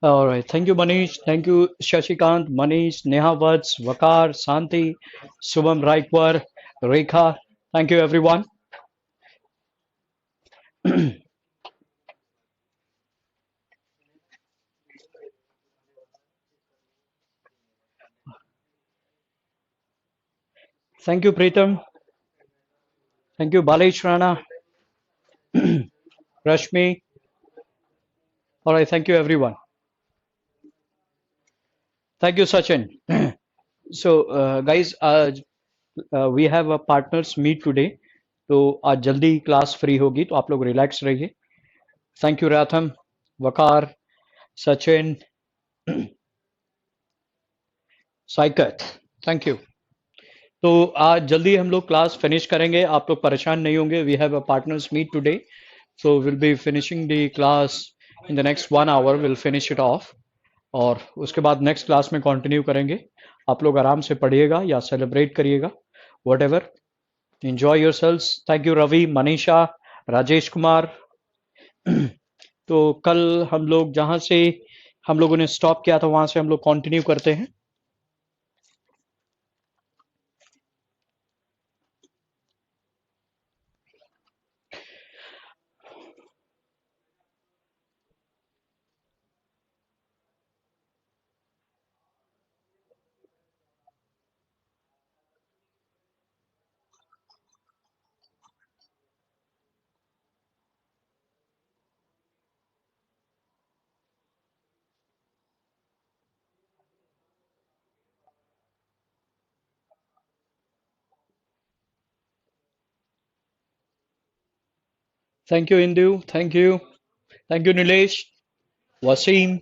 All right. Thank you, Manish. Thank you, Shashikant, Manish, Neha Vats, Vakar, Santi, Subham Raikwar, Rekha. Thank you, everyone. Thank you, Preetham. Thank you, Balesh Rana, Rashmi. All right. Thank you, everyone. Thank you, Sachin. So, guys, we have a partners meet today. तो आज जल्दी class free होगी तो आप लोग relax रहिए. Thank you Ratham, Waqar, Sachin, Saikat. Thank you. तो आज जल्दी हम लोग क्लास फिनिश करेंगे. आप लोग परेशान नहीं होंगे. We have a partners meet today, so will be finishing the class in the next 1 hour. Will finish it off और उसके बाद नेक्स्ट क्लास में कंटिन्यू करेंगे. आप लोग आराम से पढ़िएगा या सेलिब्रेट करिएगा, whatever. Enjoy yourselves. Thank you Ravi, Manisha, Rajesh Kumar. तो कल हम लोग जहाँ से हम लोगों ने स्टॉप किया था वहां से हम लोग कंटिन्यू करते हैं. Thank you Indu. Thank you. Thank you Nilesh, Wasim.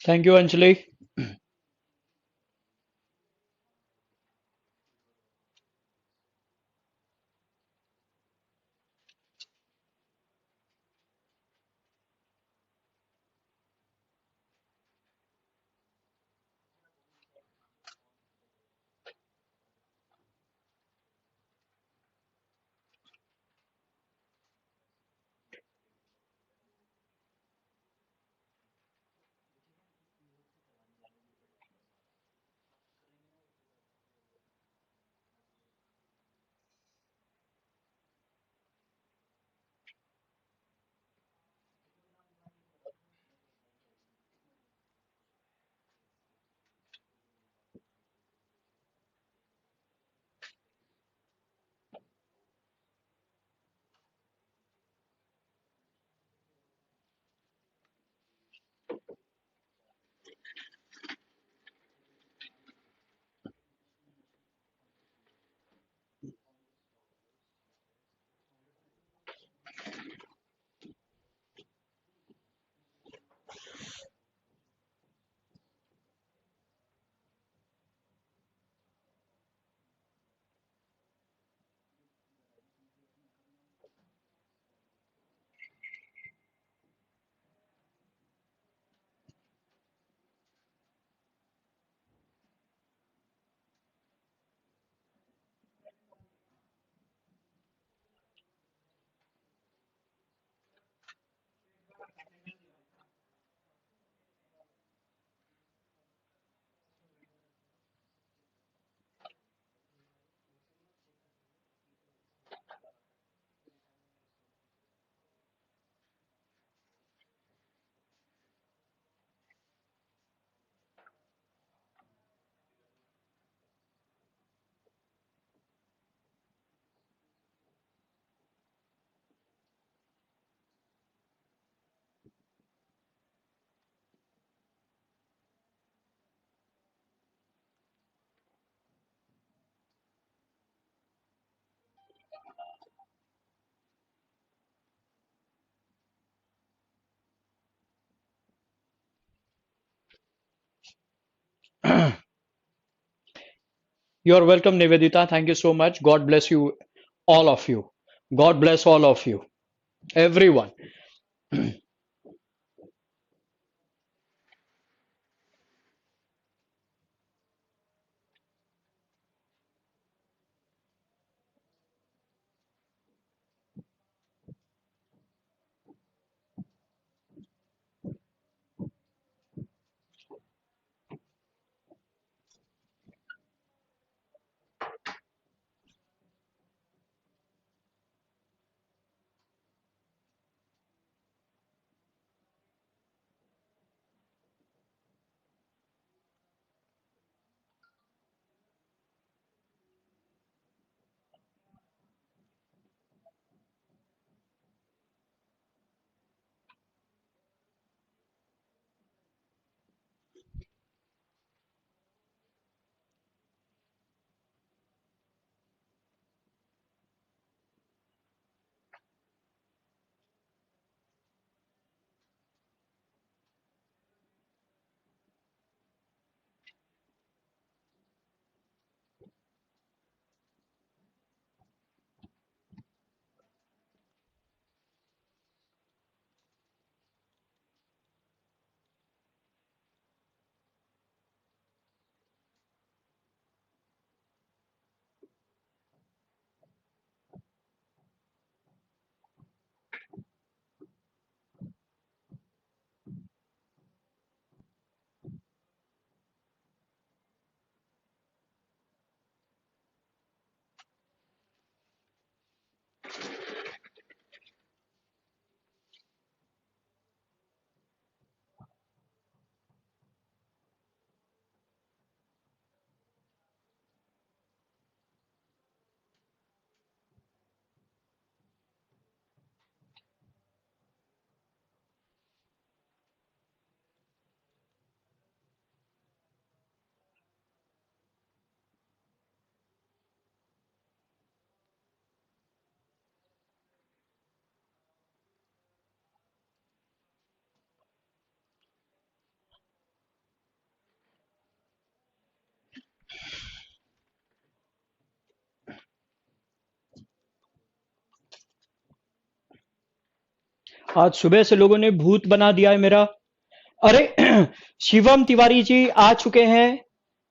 Thank you Anjali. You are welcome, Nivedita. Thank you so much. God bless you, all of you. God bless all of you, everyone. आज सुबह से लोगों ने भूत बना दिया है मेरा। अरे शिवम तिवारी जी आ चुके हैं।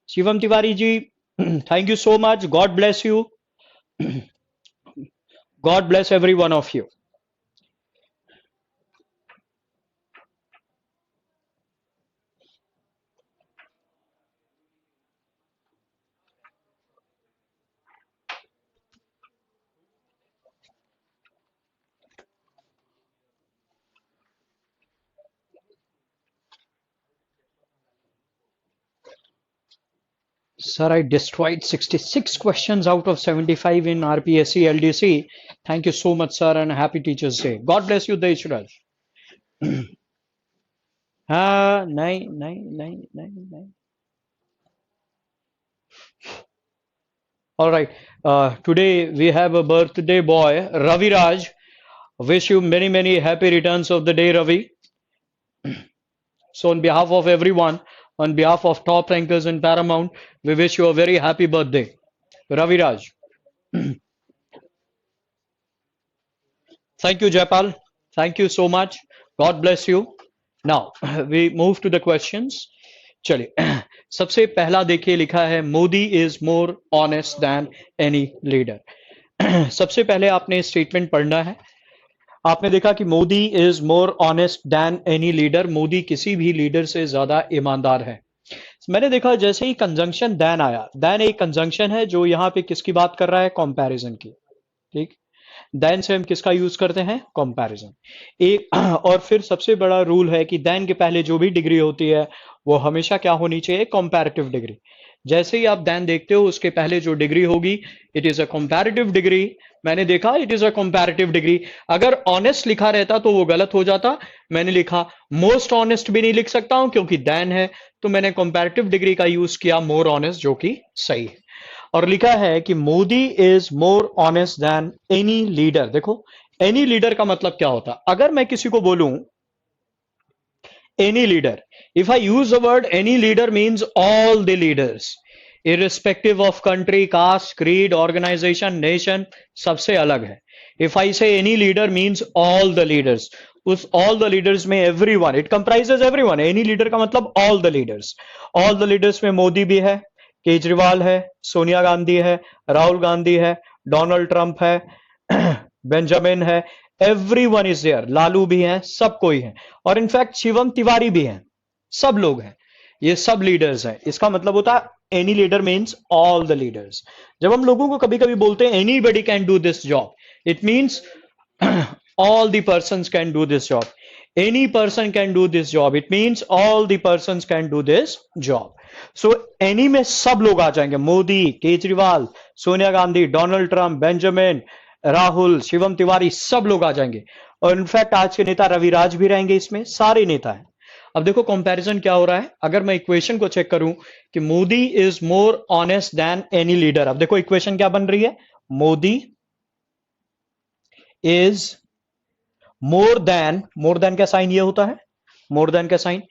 Shivam Tiwari ji, thank you so much. God bless you. God bless every one of you. Sir, I destroyed 66 questions out of 75 in RPSC LDC. Thank you so much, sir, and happy Teachers Day. God bless you, Deshuraj. हाँ, नहीं नहीं नहीं नहीं नहीं। All right. Today we have a birthday boy, Ravi Raj. Wish you many, many happy returns of the day, Ravi. So, on behalf of everyone, on behalf of top rankers in Paramount, we wish you a very happy birthday, Ravi Raj. Thank you, Jaipal. Thank you so much. God bless you. Now, we move to the questions. चलिए, सबसे पहला देखिए लिखा है Modi is more honest than any leader. सबसे पहले आपने statement पढ़ना है। आपने देखा कि Modi is more honest than any leader, Modi किसी भी लीडर से ज्यादा ईमानदार है। मैंने देखा जैसे ही कंजंक्शन देन आया, देन एक कंजंक्शन है जो यहाँ पे किसकी बात कर रहा है, कंपैरिजन की। ठीक, देन से हम किसका यूज करते हैं, कंपैरिजन। एक और फिर सबसे बड़ा रूल है कि देन के पहले जो भी डिग्री होती है वो हमेशा क्या होनी चाहिए, कंपैरेटिव डिग्री। जैसे ही आप देन देखते हो उसके पहले जो डिग्री होगी it is a comparative degree. मैंने देखा it is a comparative degree. अगर ऑनेस्ट लिखा रहता तो वो गलत हो जाता। मैंने लिखा मोस्ट ऑनेस्ट भी नहीं लिख सकता हूं क्योंकि देन है, तो मैंने कंपैरेटिव डिग्री का यूज किया मोर ऑनेस्ट, जो कि सही है। और लिखा है कि Modi is more honest than any leader. देखो एनी लीडर का मतलब क्या होता है। अगर मैं किसी को बोलूं any leader, if I use the word any leader means all the leaders, irrespective of country, caste, creed, organisation, nation, सबसे अलग है. If I say any leader means all the leaders. उस ऑल द लीडर्स में everyone, it comprises everyone. Any leader का मतलब all the leaders. All the leaders में मोदी भी है, केजरीवाल है, सोनिया गांधी है, राहुल गांधी है, डोनाल्ड ट्रंप है, बेंजामिन है, एवरीवन इज देयर. लालू भी है, सब कोई है. और इनफैक्ट शिवम तिवारी भी है. सब लोग हैं, ये सब लीडर्स हैं. इसका मतलब होता है any leader means all the leaders. जब हम लोगों को कभी कभी बोलते हैं anybody can do this job, it means all the persons can do this job. Any person can do this job. It means all the persons can do this job. So any में सब लोग आ जाएंगे. Modi, Kejriwal, Sonia Gandhi, Donald Trump, Benjamin, Rahul, Shivam Tiwari, सब लोग आ जाएंगे. और in fact आज के नेता रविराज भी रहेंगे इसमें. सारे नेता हैं. अब देखो कंपैरिजन क्या हो रहा है. अगर मैं इक्वेशन को चेक करूं कि Modi is more honest than any leader. अब देखो इक्वेशन क्या बन रही है. मोदी इज मोर देन का साइन ये होता है, मोर देन का साइन.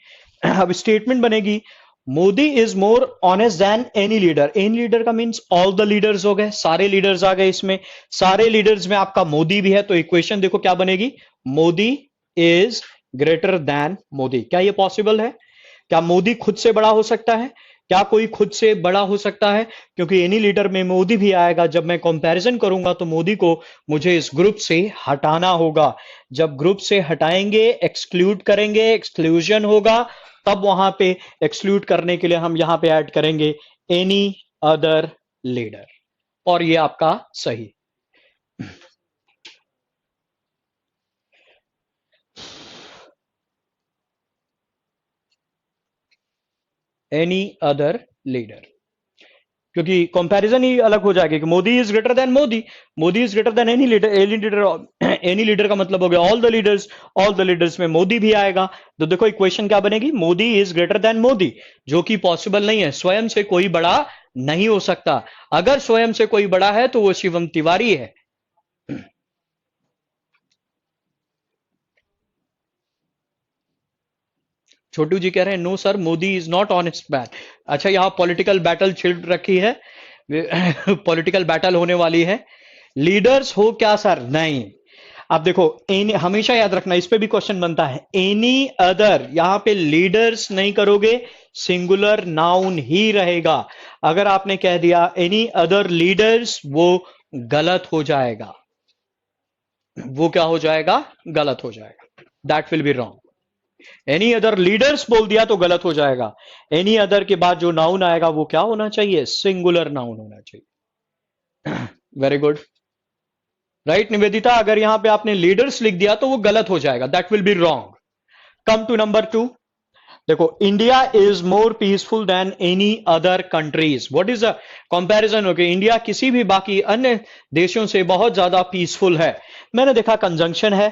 अब स्टेटमेंट बनेगी Modi is more honest than any leader. Any leader का मींस ऑल द लीडर्स हो गए, सारे लीडर्स आ गए इसमें. सारे लीडर्स में आपका मोदी भी है, तो इक्वेशन देखो क्या बनेगी. Modi is greater then Modi. क्या ये पॉसिबल है? क्या मोदी खुद से बड़ा हो सकता है? क्या कोई खुद से बड़ा हो सकता है? क्योंकि एनी लीडर में मोदी भी आएगा. जब मैं कंपैरिजन करूंगा तो मोदी को मुझे इस ग्रुप से हटाना होगा. जब ग्रुप से हटाएंगे, एक्सक्लूड करेंगे, एक्सक्लूजन होगा, तब वहां पे एक्सक्लूड करने के लिए हम यहां पे ऐड करेंगे एनी अदर लीडर. और ये आपका सही. एनी अदर लीडर, क्योंकि कंपैरिजन ही अलग हो जाएगी कि Modi is greater then Modi, Modi is greater then any leader. Any leader का मतलब हो गया all the leaders. All the leaders में मोदी भी आएगा. तो देखो इक्वेशन क्या बनेगी. Modi is greater then Modi, जो कि पॉसिबल नहीं है. स्वयं से कोई बड़ा नहीं हो सकता. अगर स्वयं से कोई बड़ा है तो वो शिवम तिवारी है. छोटू जी कह रहे हैं no sir, Modi is not honest man. अच्छा, यहां पॉलिटिकल बैटल छिड़ रखी है. पॉलिटिकल बैटल होने वाली है. लीडर्स हो क्या सर? नहीं. अब देखो हमेशा याद रखना, इस पे भी क्वेश्चन बनता है. एनी अदर, यहां पे लीडर्स नहीं करोगे, सिंगुलर नाउन ही रहेगा. अगर आपने कह दिया एनी अदर लीडर्स, वो गलत हो जाएगा. वो क्या हो जाएगा? गलत हो जाएगा. That will be wrong. Any other leaders बोल दिया तो गलत हो जाएगा. एनी अदर के बाद जो नाउन आएगा वो क्या होना चाहिए? सिंगुलर नाउन होना चाहिए. Very good. राइट निवेदिता, अगर यहां पे आपने लीडर्स लिख दिया तो वो गलत हो जाएगा. That will be wrong. Come to number 2. देखो, India is more peaceful than any other countries. What is the comparison? हो गया इंडिया किसी भी बाकी अन्य देशों से बहुत ज्यादा पीसफुल है. मैंने देखा कंजंक्शन है,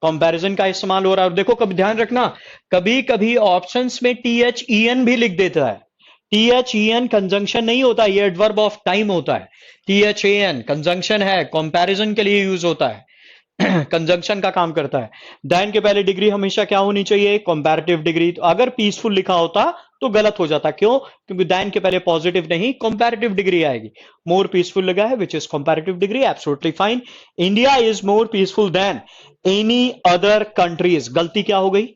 कंपैरिजन का इस्तेमाल हो रहा है. और देखो, कभी ध्यान रखना, कभी कभी ऑप्शंस में THEN भी लिख देता है. THEN कंजंक्शन नहीं होता, ये एडवर्ब ऑफ टाइम होता है. THAN कंजंक्शन है, कंपैरिजन के लिए यूज होता है. कंजंक्शन का काम करता है. देन के पहले डिग्री हमेशा क्या होनी चाहिए? Comparative degree. तो अगर पीसफुल लिखा होता तो गलत हो जाता. क्यों? क्योंकि देन के पहले पॉजिटिव नहीं, कंपैरेटिव डिग्री आएगी. मोर पीसफुल लगा है, which is comparative degree. Absolutely fine. India is more peaceful than any other countries. गलती क्या हो गई?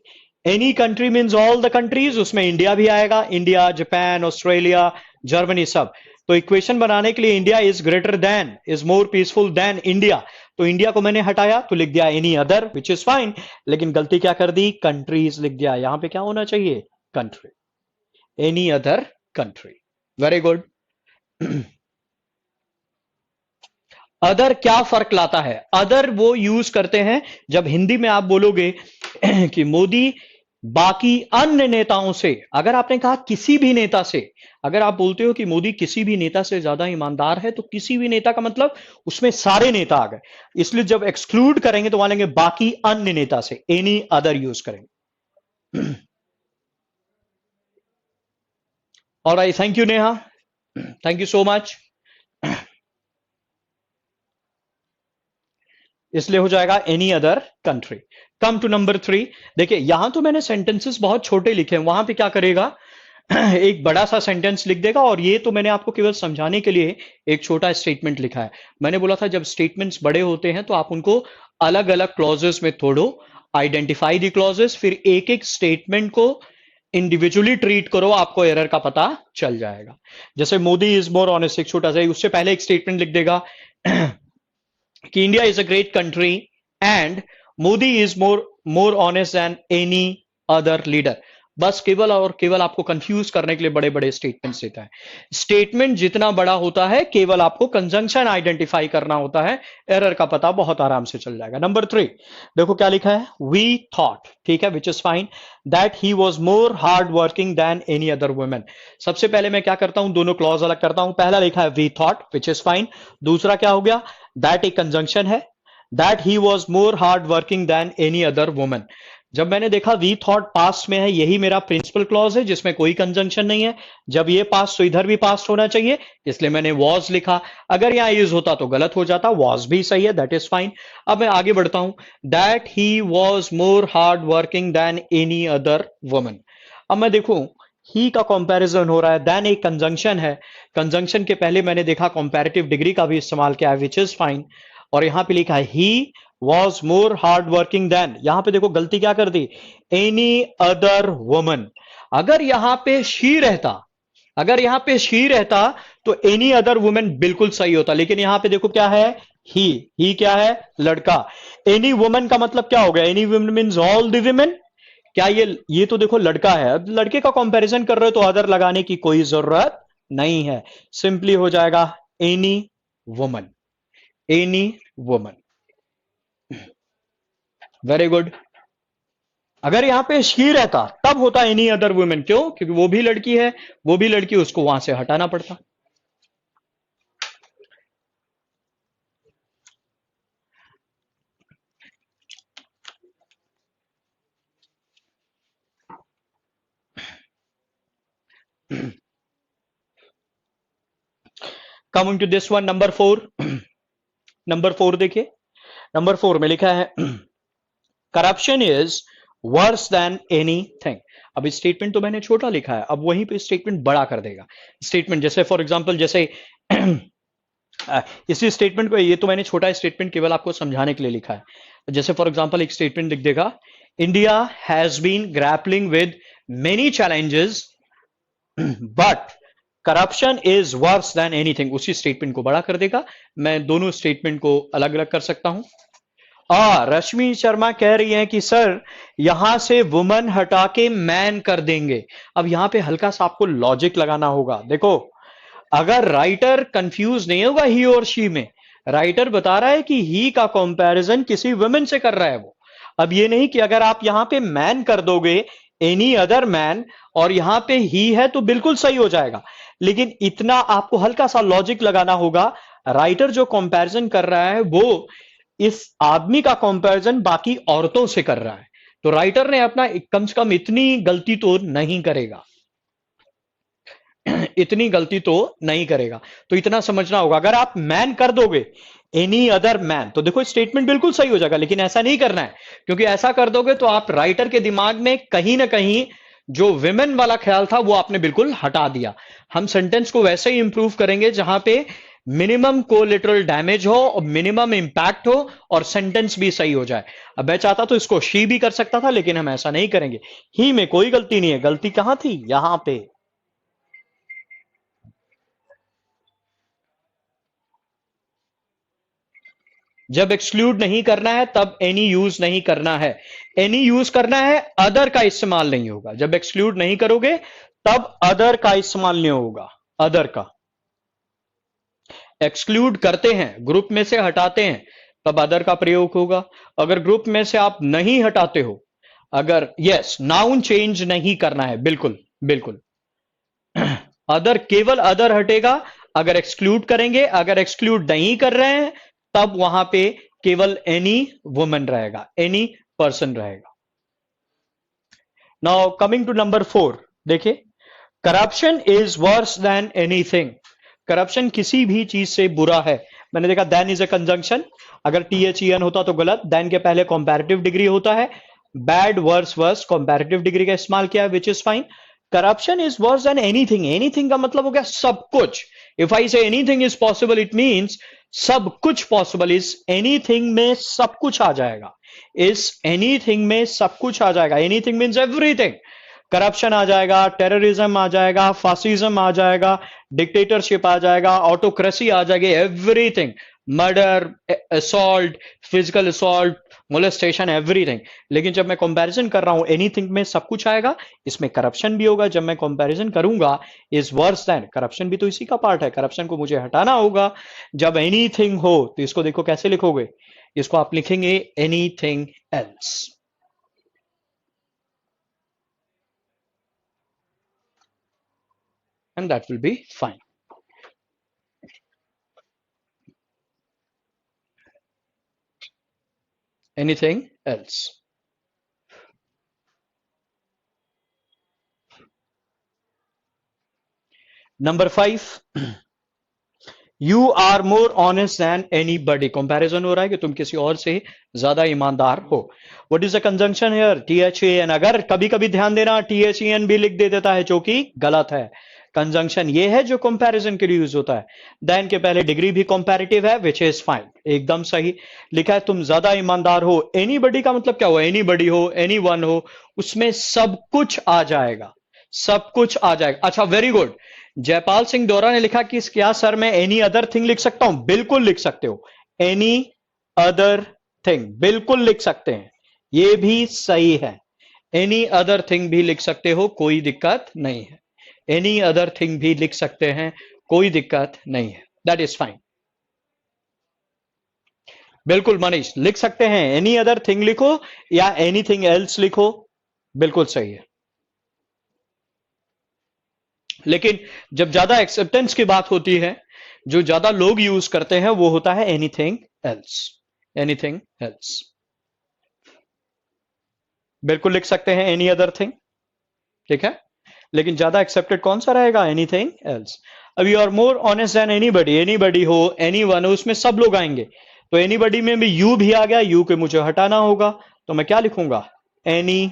Any country means all the countries, उसमें इंडिया भी आएगा. इंडिया, जापान, ऑस्ट्रेलिया, जर्मनी, सब. तो इक्वेशन बनाने के लिए India is greater than, is more peaceful than India. तो इंडिया को मैंने हटाया तो लिख दिया any other, which is fine. लेकिन गलती क्या कर दी? कंट्रीज लिख दिया. यहां पे क्या होना चाहिए? Country. Any other country. Very good. Other क्या फर्क लाता है? अदर वो यूज करते हैं जब हिंदी में आप बोलोगे कि मोदी बाकी अन्य नेताओं से, अगर आपने कहा किसी भी नेता से, अगर आप बोलते हो कि मोदी किसी भी नेता से ज्यादा ईमानदार है, तो किसी भी नेता का मतलब उसमें सारे नेता आ गए. इसलिए जब एक्सक्लूड करेंगे तो वहां लेंगे बाकी अन्य नेता से, एनी अदर यूज करेंगे. Alright, thank you Neha, thank you so much. इसलिए हो जाएगा any other country. Come to number 3. देखिए, यहां तो मैंने सेंटेंसेस बहुत छोटे लिखे हैं. वहां पे क्या करेगा? एक बड़ा सा सेंटेंस लिख देगा, और ये तो मैंने आपको केवल समझाने के लिए एक छोटा स्टेटमेंट लिखा है। मैंने बोला था जब स्टेटमेंट्स बड़े होते हैं तो आप उनको अलग अलग क्लॉजेस में तोड़ो, आइडेंटिफाई द क्लॉजेस, फिर एक एक स्टेटमेंट को इंडिविजुअली ट्रीट करो, आपको एरर का पता चल जाएगा। जैसे मोदी इज मोर ऑनेस्ट, एक छोटा सा, उससे पहले एक स्टेटमेंट लिख देगा कि India is a great country and Modi is more honest than any other leader. बस केवल और केवल आपको कंफ्यूज करने के लिए बड़े बड़े स्टेटमेंट्स देता है। स्टेटमेंट जितना बड़ा होता है, केवल आपको कंजंक्शन आइडेंटिफाई करना होता है, एरर का पता बहुत आराम से चल जाएगा। नंबर 3 देखो क्या लिखा है, वी थॉट, ठीक है, which is fine, that he was more hard working than any other women. सबसे पहले मैं क्या करता हूं, दोनों क्लॉज अलग करता हूं। पहला लिखा है we thought, which is fine. दूसरा क्या हो गया, दैट एक कंजंक्शन है, that he was more hard working than any other women. जब मैंने देखा वी थॉट पास्ट में है, यही मेरा प्रिंसिपल क्लॉज है जिसमें कोई कंजंक्शन नहीं है। जब ये पास्ट तो इधर भी पास्ट होना चाहिए, इसलिए मैंने वॉज लिखा। अगर यहां यूज होता तो गलत हो जाता, वॉज भी सही है, दैट इज फाइन। अब मैं आगे बढ़ता हूं, that he was more hard working than any other woman. अब मैं देखूं ही का कंपैरिजन हो रहा है, देन एक कंजंक्शन है, कंजंक्शन के पहले मैंने देखा कंपैरेटिव डिग्री का भी इस्तेमाल किया है, विच इज फाइन। और यहां पे लिखा है he was more hard working than, यहां पे देखो गलती क्या कर दी, एनी अदर वुमन। अगर यहां पे शी रहता, अगर यहां पे शी रहता तो एनी अदर वुमेन बिल्कुल सही होता, लेकिन यहां पे देखो क्या है, ही क्या है, लड़का। एनी वुमन का मतलब क्या हो गया, any woman means all the women. क्या ये तो देखो लड़का है, अब लड़के का कंपैरिजन कर रहे हो तो अदर लगाने की कोई जरूरत नहीं है, सिंपली हो जाएगा any woman, any woman. Very good. अगर यहां पे शी रहता तब होता एनी अदर वुमेन, क्यों, क्योंकि वो भी लड़की है, वो भी लड़की, उसको वहां से हटाना पड़ता। Coming to this one, number 4। Number 4 देखिए, नंबर 4 में लिखा है corruption is worse than anything. अब स्टेटमेंट तो मैंने छोटा लिखा है, अब वहीं पे स्टेटमेंट बड़ा कर देगा। स्टेटमेंट जैसे फॉर एग्जांपल, जैसे इसी स्टेटमेंट को, ये तो मैंने छोटा स्टेटमेंट केवल आपको समझाने के लिए लिखा है। जैसे फॉर एग्जांपल एक स्टेटमेंट लिख देगा, India has been grappling with many challenges but corruption is worse than anything. उसी स्टेटमेंट को बड़ा कर देगा। मैं दोनों स्टेटमेंट को अलग अलग कर सकता हूं। रश्मि शर्मा कह रही हैं कि सर यहां से वुमन हटा के मैन कर देंगे। अब यहां पे हल्का सा आपको लॉजिक लगाना होगा। देखो, अगर राइटर कंफ्यूज नहीं होगा ही और शी में, राइटर बता रहा है कि ही का कंपैरिजन किसी वुमेन से कर रहा है वो। अब ये नहीं कि अगर आप यहां पे मैन कर दोगे, एनी अदर मैन, और यहां पे ही है तो बिल्कुल सही हो जाएगा। लेकिन इतना आपको हल्का सा लॉजिक लगाना होगा, राइटर जो कंपैरिजन कर रहा है वो इस आदमी का कंपैरिजन बाकी औरतों से कर रहा है, तो राइटर ने अपना कम से कम इतनी गलती तो नहीं करेगा, इतनी गलती तो नहीं करेगा। तो इतना समझना होगा, अगर आप मैन कर दोगे एनी अदर मैन तो देखो स्टेटमेंट बिल्कुल सही हो जाएगा, लेकिन ऐसा नहीं करना है, क्योंकि ऐसा कर दोगे तो आप राइटर के दिमाग में कहीं ना कहीं जो विमेन वाला ख्याल था वो आपने बिल्कुल हटा दिया। हम सेंटेंस को वैसे ही इंप्रूव करेंगे जहां पे मिनिमम कोलिटरल डैमेज हो और मिनिमम इंपैक्ट हो और सेंटेंस भी सही हो जाए। अब मैं चाहता तो इसको शी भी कर सकता था, लेकिन हम ऐसा नहीं करेंगे। ही में कोई गलती नहीं है, गलती कहां थी, यहां पे। जब एक्सक्लूड नहीं करना है तब एनी यूज नहीं करना है, एनी यूज करना है, अदर का इस्तेमाल नहीं होगा। जब एक्सक्लूड नहीं करोगे तब अदर का इस्तेमाल नहीं होगा, अदर का। एक्सक्लूड करते हैं, ग्रुप में से हटाते हैं, तब अदर का प्रयोग होगा। अगर ग्रुप में से आप नहीं हटाते हो, अगर यस नाउन चेंज नहीं करना है, बिल्कुल बिल्कुल, अदर केवल अदर हटेगा अगर एक्सक्लूड करेंगे। अगर एक्सक्लूड नहीं कर रहे हैं तब वहां पे केवल एनी वुमन रहेगा, एनी पर्सन रहेगा। नाउ कमिंग टू नंबर 4, देखिए, corruption is worse than anything. Corruption किसी भी चीज से बुरा है। मैंने देखा देन इज ए कंजंक्शन, अगर THEN होता तो गलत, देन के पहले कंपैरेटिव डिग्री होता है, bad worse worse comparative degree का इस्तेमाल किया है, which is fine. Corruption is worse than anything. Anything का मतलब हो गया सब कुछ. If I say anything is possible, it means सब कुछ पॉसिबल. इस एनीथिंग में सब कुछ आ जाएगा. इस एनीथिंग में सब कुछ आ जाएगा. Anything means everything. करप्शन आ जाएगा, टेररिज्म आ जाएगा, फासिज्म आ जाएगा, डिक्टेटरशिप आ जाएगा, ऑटोक्रेसी आ जाएगी, everything. Murder, assault, physical assault, molestation, everything. लेकिन जब मैं कंपैरिजन कर रहा हूं, एनीथिंग में सब कुछ आएगा, इसमें करप्शन भी होगा. जब मैं कंपैरिजन करूंगा, इज वर्स देन, करप्शन भी तो इसी का पार्ट है. करप्शन को मुझे हटाना होगा. जब एनीथिंग हो तो इसको देखो कैसे लिखोगे. इसको आप लिखेंगे anything else. And that will be fine. Anything else? Number 5, you are more honest than anybody. Comparison हो रहा है कि तुम किसी और से ज्यादा ईमानदार हो. What is the conjunction here? THEN. अगर कभी कभी ध्यान देना, THEN भी लिख दे देता है, जो कि गलत है. कंजंक्शन ये है जो कंपैरिजन के लिए यूज होता है. देन के पहले डिग्री भी कंपैरेटिव है, विच इज फाइन, एकदम सही. लिखा है तुम ज्यादा ईमानदार हो. एनीबडी का मतलब क्या हुआ? एनीबडी हो, एनी वन हो, उसमें सब कुछ आ जाएगा. सब कुछ आ जाएगा. अच्छा, वेरी गुड. जयपाल सिंह दोहरा ने लिखा कि क्या सर मैं एनी अदर थिंग लिख सकता हूं? बिल्कुल लिख सकते हो. एनी अदर थिंग बिल्कुल लिख सकते हैं. ये भी सही है. एनी अदर थिंग भी लिख सकते हो, कोई दिक्कत नहीं है. एनी अदर थिंग भी लिख सकते हैं, कोई दिक्कत नहीं है. That is fine. बिल्कुल मनीष, लिख सकते हैं. एनी अदर थिंग लिखो या एनीथिंग एल्स लिखो, बिल्कुल सही है. लेकिन जब ज्यादा एक्सेप्टेंस की बात होती है, जो ज्यादा लोग यूज करते हैं, वो होता है एनीथिंग एल्स. एनीथिंग एल्स बिल्कुल लिख सकते हैं. एनी अदर थिंग, ठीक है. लेकिन ज्यादा एक्सेप्टेड कौन सा रहेगा? Anything else. अब you are more honest than anybody. Anybody हो, एनी वन हो, उसमें सब लोग आएंगे. तो एनीबडी में भी यू भी आ गया. यू के मुझे हटाना होगा, तो मैं क्या लिखूंगा? एनी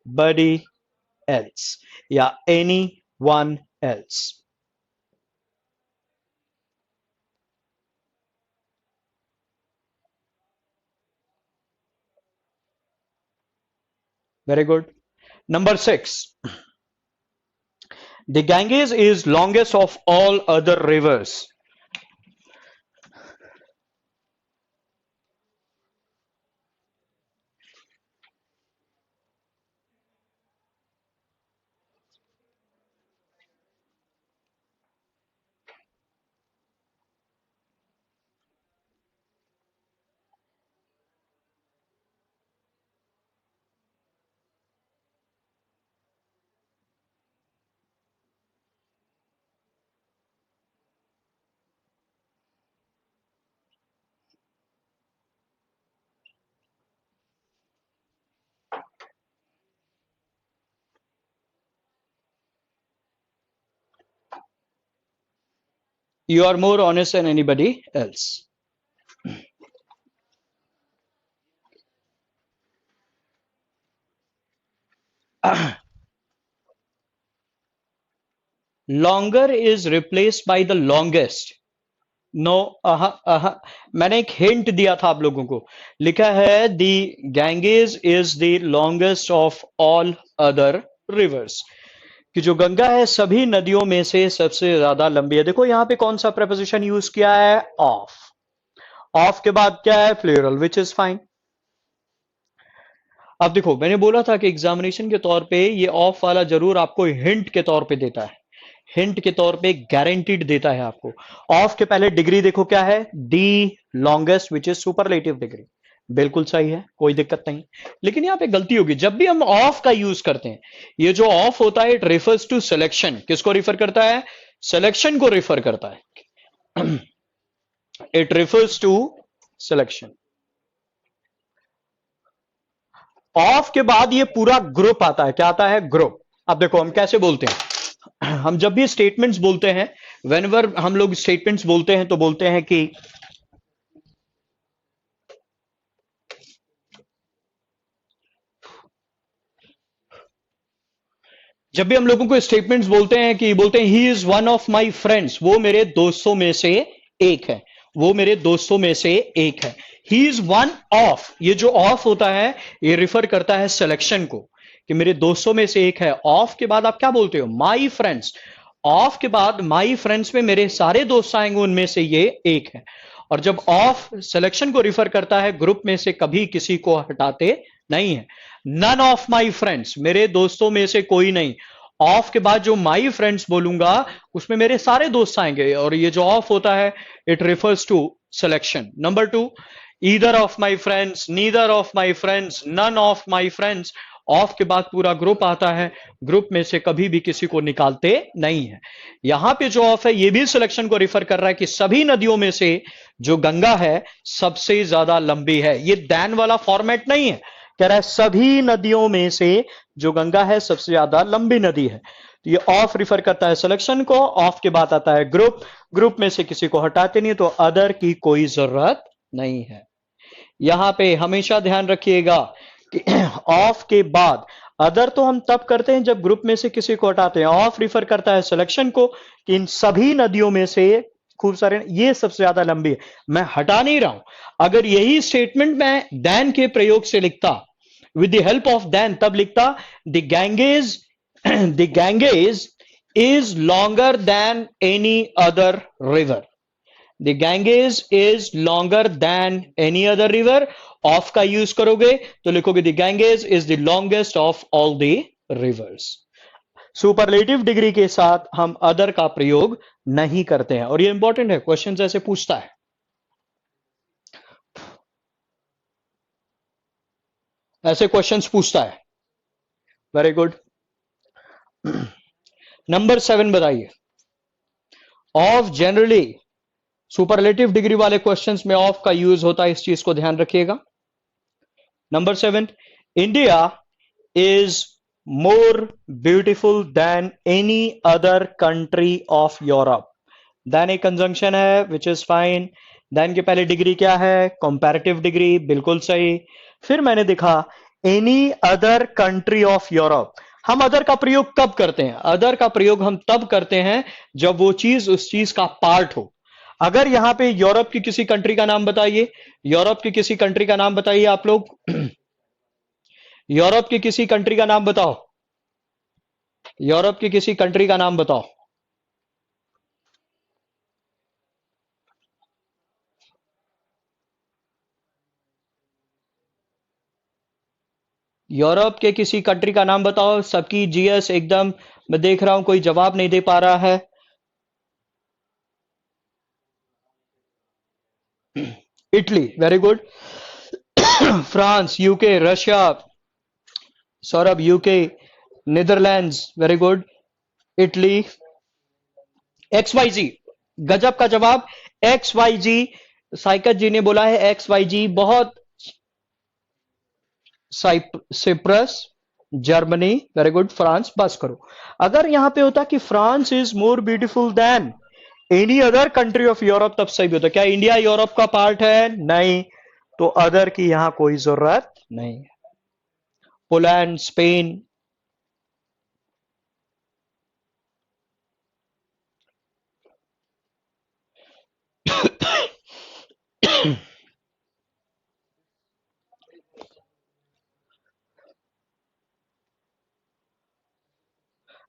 बडी एल्स या any one else. Very good. Number 6, the Ganges is longest of all other rivers. You are more honest than anybody else. Longer is replaced by the longest. No, मैंने एक हिंट दिया था आप लोगों को. लिखा है the Ganges is the longest of all other rivers, कि जो गंगा है सभी नदियों में से सबसे ज्यादा लंबी है. देखो यहां पे कौन सा प्रपोजिशन यूज किया है? ऑफ. ऑफ के बाद क्या है? Plural, which is fine. अब देखो, मैंने बोला था कि एग्जामिनेशन के तौर पे ये ऑफ वाला जरूर आपको हिंट के तौर पे देता है. हिंट के तौर पे गारंटीड देता है आपको. ऑफ के पहले डिग्री देखो क्या है? दी longest, which is superlative degree. बिल्कुल सही है, कोई दिक्कत नहीं. लेकिन यहां पे गलती होगी. जब भी हम ऑफ का यूज करते हैं, ये जो ऑफ होता है, इट रिफर्स टू सिलेक्शन. किसको रिफर करता है? सिलेक्शन को रिफर करता है. It refers to selection. Of के बाद ये पूरा ग्रुप आता है. क्या आता है? ग्रुप. अब देखो हम कैसे बोलते हैं. हम जब भी स्टेटमेंट्स बोलते हैं, वेनएवर हम लोग स्टेटमेंट्स बोलते हैं, तो बोलते हैं कि जब भी हम लोगों को स्टेटमेंट्स बोलते हैं कि बोलते हैं he is one of my friends, वो मेरे दोस्तों में से एक है, वो मेरे दोस्तों में से एक है। ही इज वन ऑफ, ये जो ऑफ होता है ये रिफर करता है सिलेक्शन को कि मेरे दोस्तों में से एक है। ऑफ के बाद आप क्या बोलते हो? माई फ्रेंड्स। ऑफ के बाद माई फ्रेंड्स में मेरे सारे दोस्त आएंगे, उनमें से ये एक है। और जब ऑफ सिलेक्शन को रिफर करता है, ग्रुप में से कभी किसी को हटाते नहीं है। नन ऑफ माई फ्रेंड्स, मेरे दोस्तों में से कोई नहीं। ऑफ के बाद जो माई फ्रेंड्स बोलूंगा उसमें मेरे सारे दोस्त आएंगे, और ये जो ऑफ होता है it refers to selection. Number 2, either of my friends, neither of my friends, none of my friends. Of के बाद पूरा ग्रुप आता है, ग्रुप में से कभी भी किसी को निकालते नहीं है। यहां पे जो ऑफ है ये भी सिलेक्शन को रिफर कर रहा है कि सभी नदियों में से जो गंगा है सबसे ज्यादा लंबी है। ये दैन वाला फॉर्मेट नहीं है, कह रहा है सभी नदियों में से जो गंगा है सबसे ज्यादा लंबी नदी है। तो ये ऑफ रिफर करता है सिलेक्शन को। ऑफ के बाद आता है ग्रुप, ग्रुप में से किसी को हटाते नहीं, तो अदर की कोई जरूरत नहीं है। यहां पे हमेशा ध्यान रखिएगा कि ऑफ के बाद अदर तो हम तब करते हैं जब ग्रुप में से किसी को हटाते हैं। ऑफ रिफर करता है सिलेक्शन को कि इन सभी नदियों में से खूब सारे, ये सबसे ज्यादा लंबी है, मैं हटा नहीं रहा हूं। अगर यही स्टेटमेंट मैं दैन के प्रयोग से लिखता, with the help of than, तब लिखता the Ganges the Ganges is longer than any other river. The Ganges is longer than any other river. Of का यूज करोगे तो लिखोगे the Ganges is the longest of all the rivers. Superlative degree के साथ हम other का प्रयोग नहीं करते हैं, और ये इंपॉर्टेंट है, क्वेश्चन ऐसे पूछता है। ऐसे क्वेश्चंस पूछता है। Very good. नंबर 7 बताइए। ऑफ जनरली सुपरलेटिव डिग्री वाले क्वेश्चंस में ऑफ का यूज होता है, इस चीज को ध्यान रखिएगा। Number 7, India is more beautiful than any other country of Europe. then एक कंजंक्शन है which is fine. then के पहले डिग्री क्या है? comparative डिग्री, बिल्कुल सही। फिर मैंने देखा any other country of Europe। हम अदर का प्रयोग कब करते हैं? अदर का प्रयोग हम तब करते हैं जब वो चीज उस चीज का पार्ट हो। अगर यहां पे यूरोप की किसी कंट्री का नाम बताइए, यूरोप की किसी कंट्री का नाम बताइए आप लोग। यूरोप की किसी कंट्री का नाम बताओ, यूरोप की किसी कंट्री का नाम बताओ। यूरोप के किसी कंट्री का नाम बताओ। सबकी जीएस एकदम, मैं देख रहा हूं कोई जवाब नहीं दे पा रहा है। Italy, very good. France, UK, Russia, Saurabh UK, Netherlands, very good. Italy, XYZ, गजब का जवाब XYZ। साइकत जी ने बोला है XYZ, बहुत। Cyprus, Germany, very good. France, बस करो। अगर यहां पे होता कि France is more beautiful then any other country of Europe, तब सही होता। क्या इंडिया यूरोप का पार्ट है? नहीं, तो अदर की यहां कोई जरूरत नहीं है। Poland, Spain,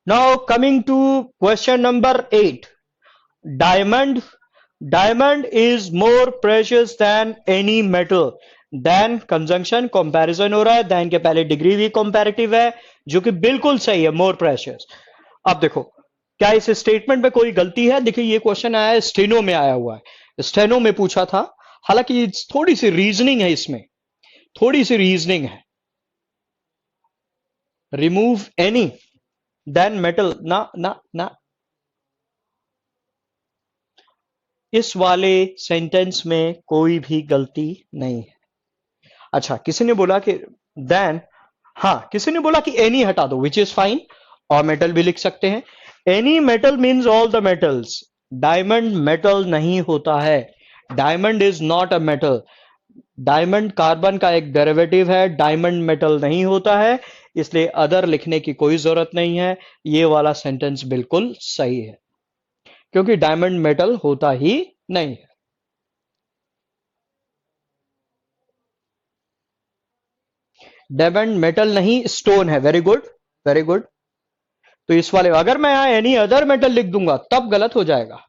now coming to question number 8, diamond, diamond is more precious than any metal। Than conjunction comparison हो रहा है, देन के पहले डिग्री भी कंपैरेटिव है, जो कि बिल्कुल सही है, मोर प्रेशियस। अब देखो क्या इस स्टेटमेंट में कोई गलती है? देखिए ये क्वेश्चन आया है, स्टेनो में आया हुआ है, स्टेनो में पूछा था। हालांकि थोड़ी सी रीजनिंग है इसमें, थोड़ी सी रीजनिंग है। रिमूव एनी देन मेटल, ना ना ना, इस वाले सेंटेंस में कोई भी गलती नहीं है। अच्छा, किसी ने बोला कि देन, हाँ किसी ने बोला कि एनी हटा दो, विच इज फाइन, और मेटल भी लिख सकते हैं। Any metal means all the metals. Diamond metal नहीं होता है, diamond is not a metal. Diamond carbon का एक डेरिवेटिव है, डायमंड मेटल नहीं होता है। इसलिए अदर लिखने की कोई जरूरत नहीं है। ये वाला सेंटेंस बिल्कुल सही है, क्योंकि डायमंड मेटल होता ही नहीं है। डायमंड मेटल नहीं, स्टोन है। Very good, very good. तो इस वाले, अगर मैं यहां एनी अदर मेटल लिख दूंगा तब गलत हो जाएगा।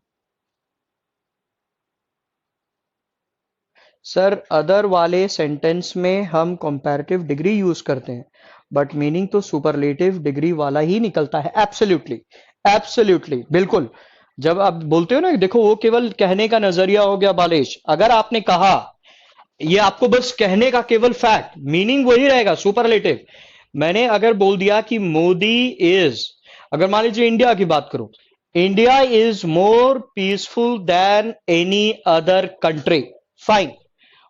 सर अदर वाले सेंटेंस में हम कंपैरेटिव डिग्री यूज करते हैं, बट मीनिंग तो सुपरलेटिव डिग्री वाला ही निकलता है। एब्सोल्युटली, एब्सोल्युटली, बिल्कुल। जब आप बोलते हो ना, देखो वो केवल कहने का नजरिया हो गया बालेश। अगर आपने कहा, ये आपको बस कहने का केवल फैक्ट, मीनिंग वही रहेगा सुपरलेटिव। मैंने अगर बोल दिया कि मोदी इज, अगर मान लीजिए इंडिया की बात करूं, India is more peaceful than any other country, fine.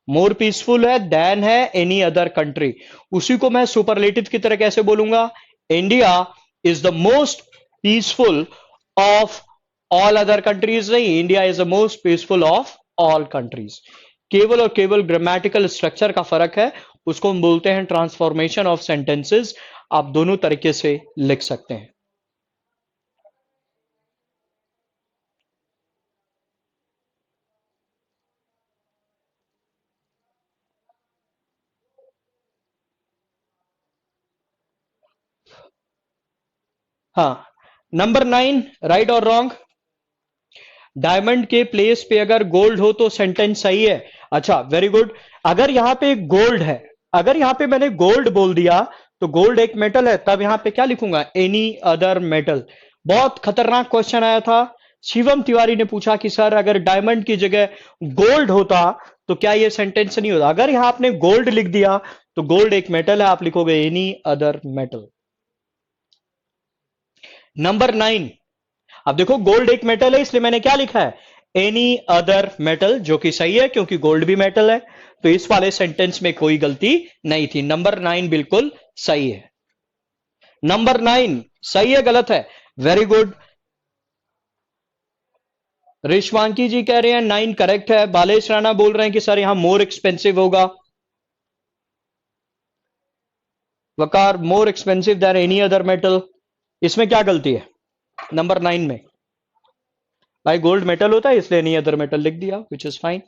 More peaceful है, देन है एनी अदर कंट्री, उसी को मैं सुपरलेटिव की तरह कैसे बोलूंगा? India is the most peaceful of all other countries, नहीं, India is the most peaceful of all countries. केवल और केवल ग्रामेटिकल स्ट्रक्चर का फर्क है, उसको हम बोलते हैं ट्रांसफॉर्मेशन ऑफ सेंटेंसेस। आप दोनों तरीके से लिख सकते हैं। हाँ, नंबर 9, राइट और रॉन्ग? डायमंड के प्लेस पे अगर गोल्ड हो तो सेंटेंस सही है। अच्छा, वेरी गुड। अगर यहां पे गोल्ड है, अगर यहां पे मैंने गोल्ड बोल दिया तो गोल्ड एक मेटल है, तब यहां पे क्या लिखूंगा? Any other metal. बहुत खतरनाक क्वेश्चन आया था, शिवम तिवारी ने पूछा कि सर अगर डायमंड की जगह गोल्ड होता तो क्या ये सेंटेंस नहीं होता? अगर यहां आपने गोल्ड लिख दिया तो गोल्ड एक मेटल है, आप लिखोगे एनी अदर मेटल। नंबर 9, अब देखो गोल्ड एक मेटल है, इसलिए मैंने क्या लिखा है? एनी अदर मेटल, जो कि सही है क्योंकि गोल्ड भी मेटल है। तो इस वाले सेंटेंस में कोई गलती नहीं थी। नंबर 9 बिल्कुल सही है। नंबर 9 सही है, गलत है? Very good. रिश्वांकी जी कह रहे हैं 9 करेक्ट है। बालेश राणा बोल रहे हैं कि सर यहां मोर एक्सपेंसिव होगा। Waqar, more expensive than any other metal, इसमें क्या गलती है नंबर 9 में? भाई गोल्ड मेटल होता है, इसलिए एनी अदर मेटल लिख दिया, which is fine.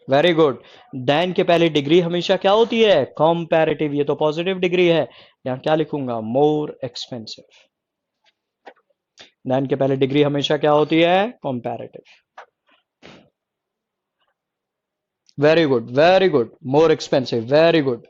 Very good. Than के पहले डिग्री हमेशा क्या होती है? कॉम्पैरेटिव। ये तो पॉजिटिव डिग्री है, यहां क्या लिखूंगा? मोर एक्सपेंसिव। देन के पहले डिग्री हमेशा क्या होती है? Comparative. Very good, very good. More expensive, very good.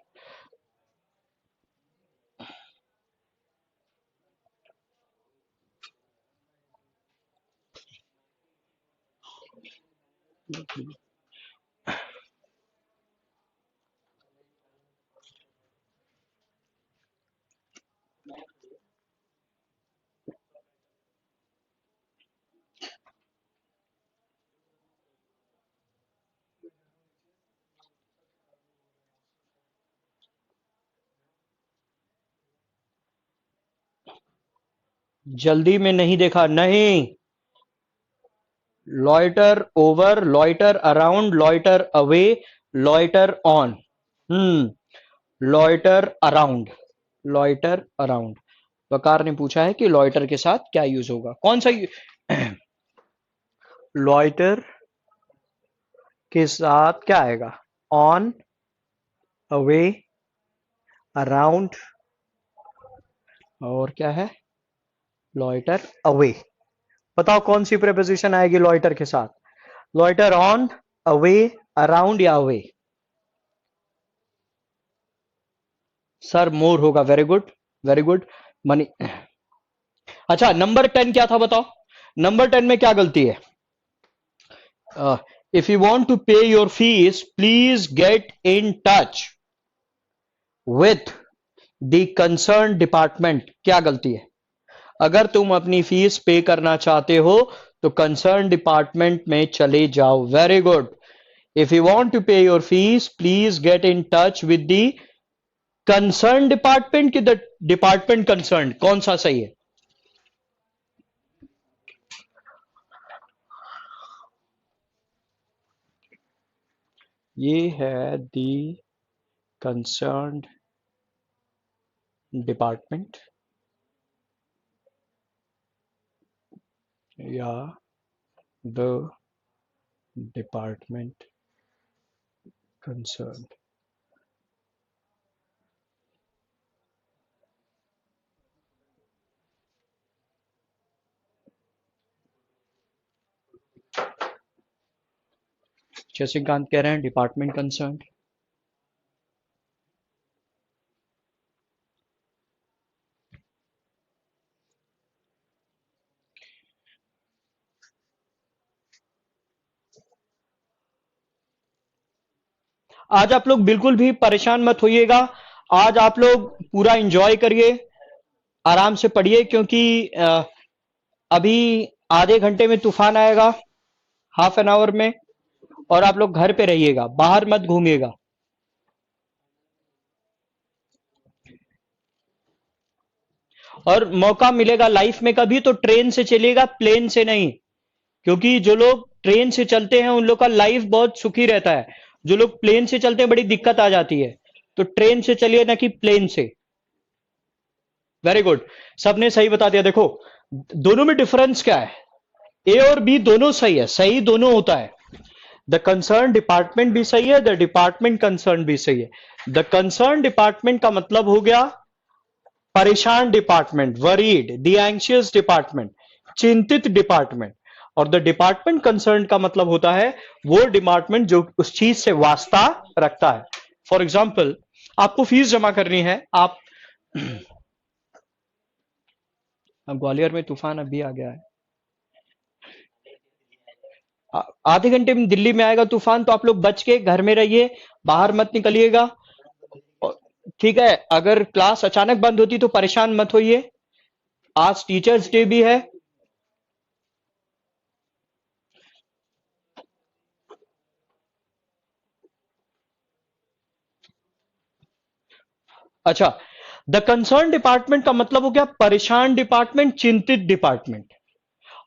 जल्दी में नहीं देखा, नहीं। Loiter over, loiter around, loiter away, loiter on. Loiter around, loiter around. Waqar ने पूछा है कि लॉइटर के साथ क्या यूज होगा, कौन सा? लॉइटर के साथ क्या आएगा? ऑन, अवे, अराउंड, और क्या है? Loiter away. बताओ कौन सी प्रेपोजिशन आएगी लॉइटर के साथ? लॉइटर ऑन, अवे, अराउंड या अवे? सर मोर होगा। Very good, very good. Money. अच्छा, नंबर 10 क्या था बताओ? नंबर 10 में क्या गलती है? If you want to pay your fees please get in touch with the concern department, क्या गलती है? अगर तुम अपनी फीस पे करना चाहते हो तो कंसर्न डिपार्टमेंट में चले जाओ। Very good. If you want to pay your fees please get in touch with the concern department, की द डिपार्टमेंट कंसर्न, कौन सा सही है? ये है दी कंसर्न्ड डिपार्टमेंट या द डिपार्टमेंट कंसर्न्ड। शशिकांत कह रहे हैं डिपार्टमेंट कंसर्न्ड। आज आप लोग बिल्कुल भी परेशान मत होइएगा। आज आप लोग पूरा एंजॉय करिए, आराम से पढ़िए, क्योंकि अभी आधे घंटे में तूफान आएगा, हाफ एन आवर में, और आप लोग घर पे रहिएगा, बाहर मत घूमिएगा। और मौका मिलेगा लाइफ में कभी तो ट्रेन से चलिएगा, प्लेन से नहीं, क्योंकि जो लोग ट्रेन से चलते हैं उन लोग का लाइफ बहुत सुखी रहता है। जो लोग प्लेन से चलते हैं बड़ी दिक्कत आ जाती है। तो ट्रेन से चलिए ना कि प्लेन से। वेरी गुड, सबने सही बता दिया। देखो दोनों में डिफरेंस क्या है, ए और बी दोनों सही है, सही दोनों होता है। द कंसर्न डिपार्टमेंट भी सही है, द डिपार्टमेंट कंसर्न भी सही है। द कंसर्न डिपार्टमेंट का मतलब हो गया परेशान department, worried, the anxious department, चिंतित डिपार्टमेंट। और द डिपार्टमेंट कंसर्न का मतलब होता है वो डिपार्टमेंट जो उस चीज से वास्ता रखता है। फॉर एग्जाम्पल, आपको फीस जमा करनी है, आप ग्वालियर में तूफान अभी आ गया है, आधे घंटे में दिल्ली में आएगा तूफान, तो आप लोग बच के घर में रहिए, बाहर मत निकलिएगा। ठीक है, अगर क्लास अचानक बंद होती तो परेशान मत होइए। आज टीचर्स डे भी है। अच्छा, द कंसर्न डिपार्टमेंट का मतलब हो गया परेशान डिपार्टमेंट, चिंतित डिपार्टमेंट।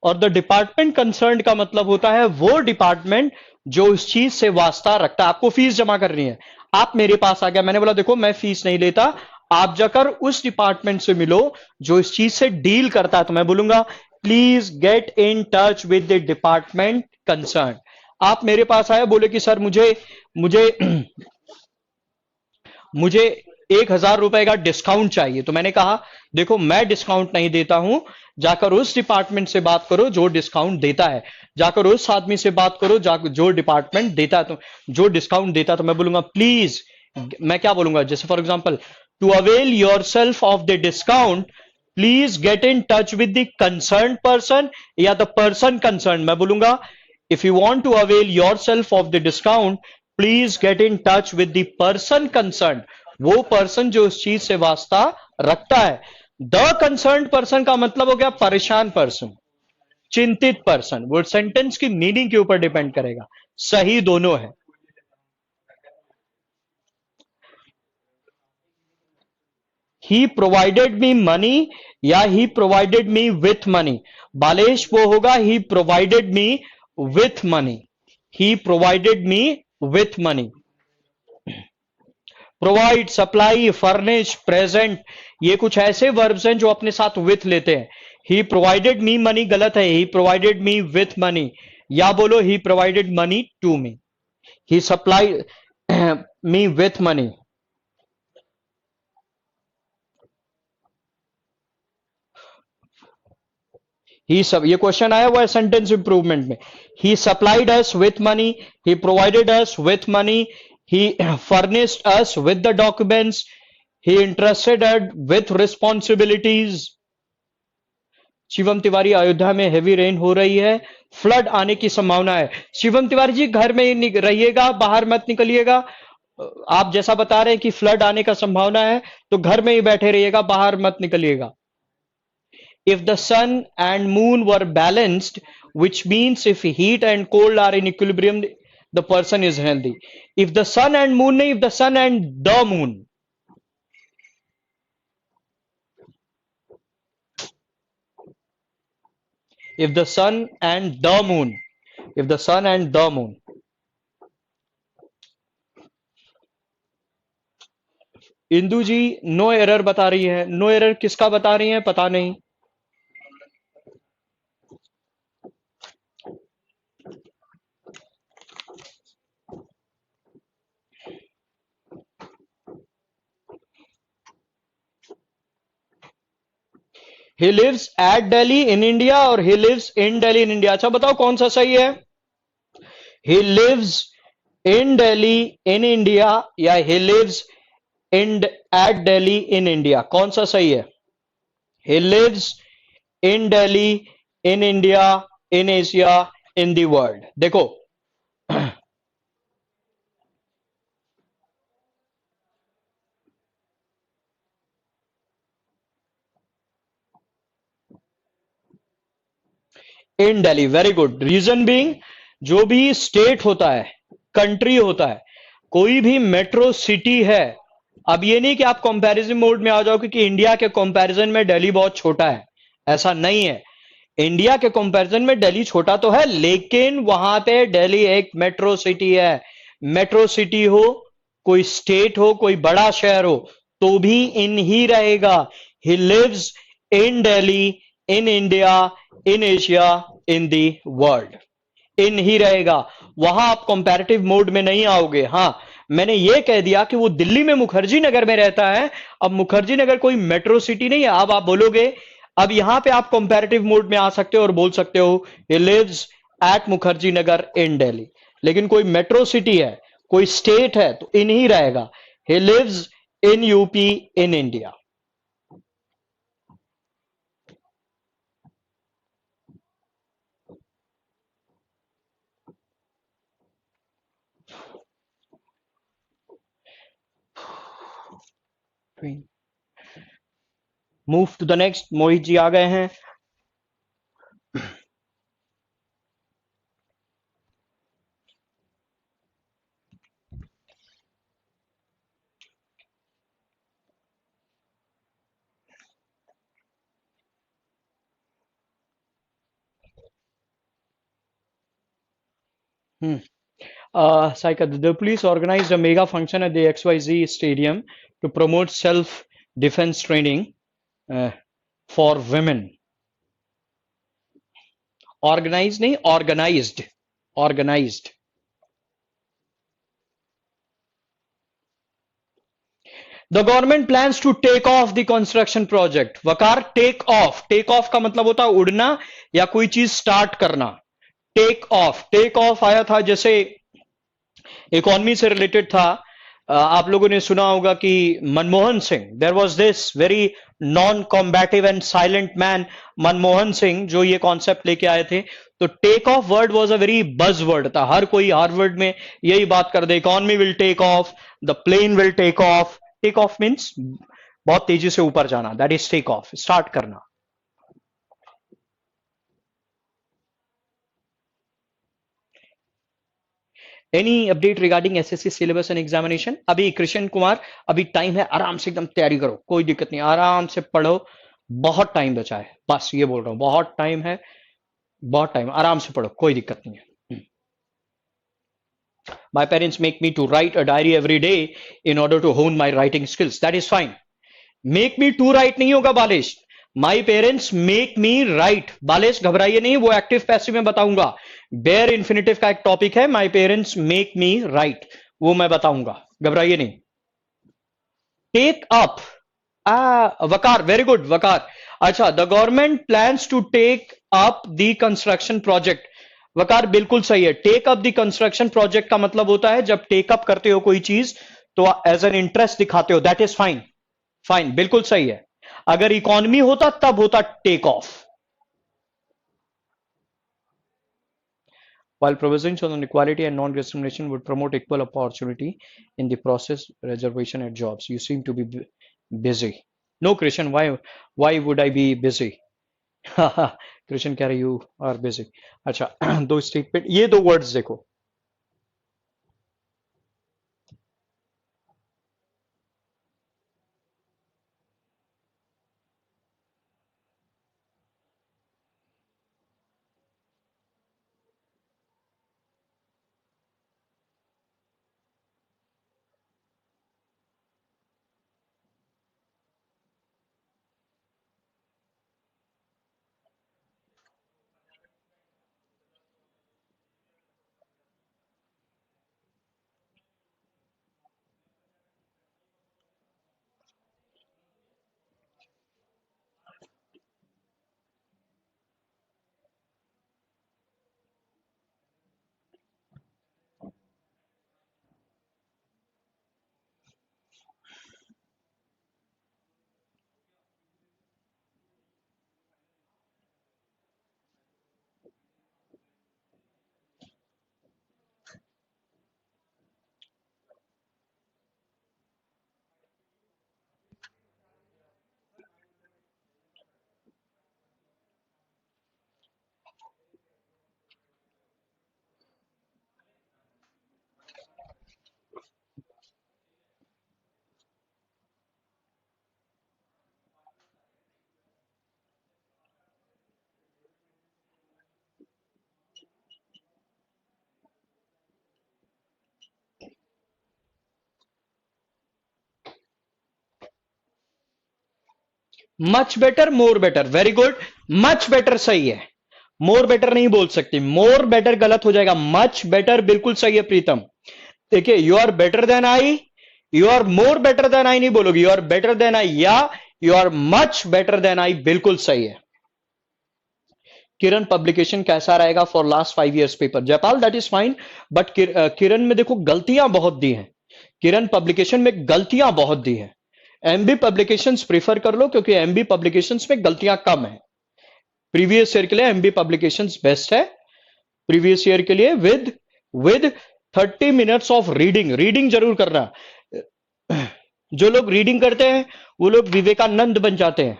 और द डिपार्टमेंट कंसर्न का मतलब होता है वो डिपार्टमेंट जो उस चीज से वास्ता रखता है। आपको फीस जमा करनी है, आप मेरे पास आ गया, मैंने बोला देखो मैं फीस नहीं लेता, आप जाकर उस डिपार्टमेंट से मिलो जो इस चीज से डील करता है, तो मैं बोलूंगा please get in touch with the department concern. आप मेरे पास आए, बोले कि सर मुझे मुझे मुझे 1,000 रुपए का डिस्काउंट चाहिए, तो मैंने कहा देखो मैं डिस्काउंट नहीं देता हूं, जाकर उस डिपार्टमेंट से बात करो जो डिस्काउंट देता है, जाकर उस आदमी से बात करो जो डिपार्टमेंट देता है, तो जो डिस्काउंट देता है। तो मैं बोलूंगा प्लीज, मैं क्या बोलूंगा, जैसे for example, to avail yourself of the discount please get in touch with the concern person या द पर्सन कंसर्न। मैं बोलूंगा if you want to avail yourself of the discount please get in touch with the person concern, वो person जो उस चीज से वास्ता रखता है। द कंसर्न पर्सन का मतलब हो गया परेशान पर्सन, चिंतित पर्सन। वो सेंटेंस की मीनिंग के ऊपर डिपेंड करेगा, सही दोनों है। ही प्रोवाइडेड मी मनी या he provided me with money. Balesh वो होगा he provided me with money, he provided me with money. Provide, supply, furnish, present, ये कुछ ऐसे वर्ब्स हैं जो अपने साथ विथ लेते हैं। ही प्रोवाइडेड मी मनी गलत है, he provided me with money, या बोलो he provided money to me, he supplied me with money. He सब, ये क्वेश्चन आया हुआ है सेंटेंस इंप्रूवमेंट में। He supplied us with money, he provided us with money, he furnished us with the documents, he entrusted us with responsibilities। Shivam Tiwari, Ayodhya में heavy rain हो रही है, फ्लड आने की संभावना है। शिवम तिवारी जी घर में ही रहिएगा, बाहर मत निकलिएगा। आप जैसा बता रहे हैं कि फ्लड आने का संभावना है, तो घर में ही बैठे रहिएगा, बाहर मत निकलिएगा। If the sun and moon were balanced, which means if heat and cold are in equilibrium, the person is healthy। If the sun and moon नहीं, if the sun and the moon, if the sun and the moon, if the sun and the moon, Indu ji no error बता रही है, no error किसका बता रही है पता नहीं। He lives at Delhi in India और he lives in Delhi in India, अच्छा बताओ कौन सा सही है? He lives in Delhi in India या he lives in at Delhi in India, कौन सा सही है? He lives in Delhi in India in Asia in the world, देखो। In Delhi, very good. Reason being, जो भी स्टेट होता है, कंट्री होता है, कोई भी मेट्रो सिटी है, अब ये नहीं कि आप कंपैरिजन मोड में आ जाओ क्योंकि इंडिया के कंपैरिजन में दिल्ली बहुत छोटा है, ऐसा नहीं है। इंडिया के कंपैरिजन में दिल्ली छोटा तो है, लेकिन वहां पे दिल्ली एक मेट्रो सिटी है। मेट्रो सिटी हो, कोई स्टेट हो, कोई बड़ा शहर हो, तो भी इन ही रहेगा। He lives in Delhi in India in Asia in the world, in ही रहेगा। वहां आप कंपैरेटिव मोड में नहीं आओगे। हाँ, मैंने ये कह दिया कि वो दिल्ली में मुखर्जी नगर में रहता है। अब मुखर्जी नगर कोई मेट्रो सिटी नहीं है, अब आप बोलोगे, अब यहां पे आप कंपैरेटिव मोड में आ सकते हो और बोल सकते हो ही लिव्स एट मुखर्जी नगर इन दिल्ली। लेकिन कोई मेट्रो सिटी है, कोई स्टेट है, तो इन ही रहेगा। He lives in UP in India. Move to the next, Mohit ji आ गए हैं। Saika, the police organized a mega function at the XYZ Stadium to promote self-defense training uh, for women. Organized नहीं, organized. Organized. The government plans to take off the construction project. Waqar, take off. Take off का मतलब होता है उड़ना या कोई चीज start करना। टेक ऑफ, टेक ऑफ आया था जैसे इकोनॉमी से रिलेटेड था। आप लोगों ने सुना होगा कि Manmohan Singh, there was this very non combative and silent man, Manmohan Singh, जो ये कॉन्सेप्ट लेके आए थे। तो take off word was a very buzz word था, हर कोई हार्वर्ड में यही बात कर दे, economy will take off, the plane will take off. Take off means बहुत तेजी से ऊपर जाना, that is take off, start करना। Any update regarding SSC syllabus and examination? अभी कृष्ण कुमार, अभी टाइम है, आराम से एकदम तैयारी करो, कोई दिक्कत नहीं, आराम से पढ़ो, बहुत टाइम बचा है, बस ये बोल रहा हूं, बहुत टाइम है, बहुत टाइम, आराम से पढ़ो, कोई दिक्कत नहीं है। My parents make me to write a diary every day in order to hone my writing skills, that is fine. Make me to write नहीं होगा Balesh, my parents make me write. Balesh घबराइए नहीं, वो एक्टिव पैसिव में बताऊंगा। Bear infinitive का एक topic है, my parents make me write, वो मैं बताऊंगा, घबराइए नहीं। Take up, Waqar, very good Waqar. अच्छा, the government plans to take up the construction project, Waqar बिल्कुल सही है। Take up the construction project का मतलब होता है जब टेक अप करते हो कोई चीज तो एज एन इंटरेस्ट दिखाते हो, दैट इज फाइन, फाइन, बिल्कुल सही है। अगर इकोनॉमी होता तब होता take off. While provisions on equality and non-discrimination would promote equal opportunity in the process reservation at jobs, you seem to be busy. No, Krishan, why would I be busy? Krishna कह रहे you are busy. अच्छा, दो statement, ये दो words देखो। Much better, more better, very good. Much better सही है, more better नहीं बोल सकती, मोर बेटर गलत हो जाएगा, मच बेटर बिल्कुल सही है प्रीतम। देखिए, you are better than I, you are more better than I नहीं बोलोगे, you are better than I या you are much better than I, बिल्कुल सही है। किरण पब्लिकेशन कैसा रहेगा for last 5 years paper? Jaipal that is fine, but Kiran में देखो गलतियां बहुत दी हैं, किरण पब्लिकेशन में गलतियां बहुत दी हैं। एमबी पब्लिकेशंस प्रीफर कर लो क्योंकि एमबी पब्लिकेशंस में गलतियां कम है। प्रीवियस ईयर के लिए एमबी पब्लिकेशंस बेस्ट है, प्रीवियस ईयर के लिए with 30 minutes of reading, reading जरूर करना। जो लोग रीडिंग करते हैं वो लोग विवेकानंद बन जाते हैं।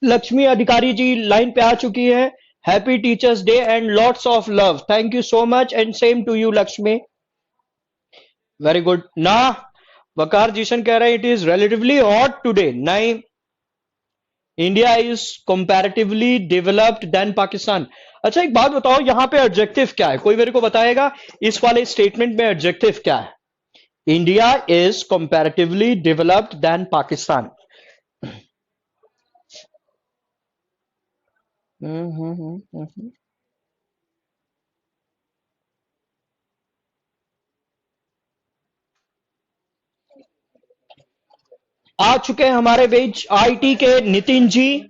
लक्ष्मी अधिकारी जी लाइन पे आ चुकी है। Happy teachers day and lots of love, thank you so much and same to you Lakshmi, very good ना। वकार जीशन कह रहे हैं it is relatively hot today, नहीं, India is comparatively developed than Pakistan. अच्छा एक बात बताओ, यहां पे एडजेक्टिव क्या है, कोई मेरे को बताएगा इस वाले स्टेटमेंट में एडजेक्टिव क्या है? India is comparatively developed than Pakistan. आ चुके हैं हमारे बीच आईटी के नितिन जी,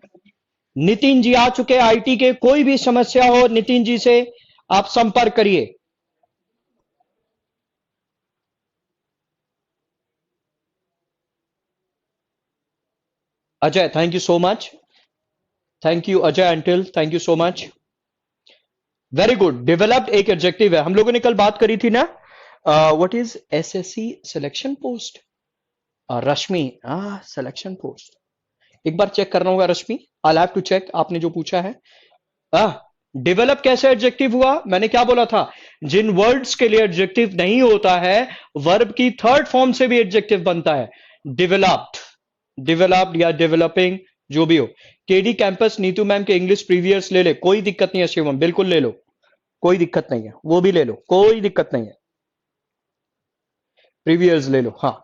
नितिन जी आ चुके हैं आईटी के। कोई भी समस्या हो नितिन जी से आप संपर्क करिए। Ajay thank you so much, thank you Ajay until, thank you so much, very good. Developed एक एडजेक्टिव है, हम लोगों ने कल बात करी थी ना, what is SSC selection post, Rashmi selection post, एक बार चेक करना होगा रश्मि, आई हैव टू चेक, आपने जो पूछा है। डेवलप कैसे एडजेक्टिव हुआ? मैंने क्या बोला था, जिन वर्ड्स के लिए एडजेक्टिव नहीं होता है वर्ब की थर्ड फॉर्म से भी एडजेक्टिव बनता है, डेवलप्ड, डेवलप्ड या डेवलपिंग जो भी हो। केडी कैंपस नीतू मैम के इंग्लिश प्रीवियस ले ले, कोई दिक्कत नहीं है शिवम, बिल्कुल ले लो, कोई दिक्कत नहीं है, वो भी ले लो, कोई दिक्कत नहीं है, प्रीवियस ले लो। हाँ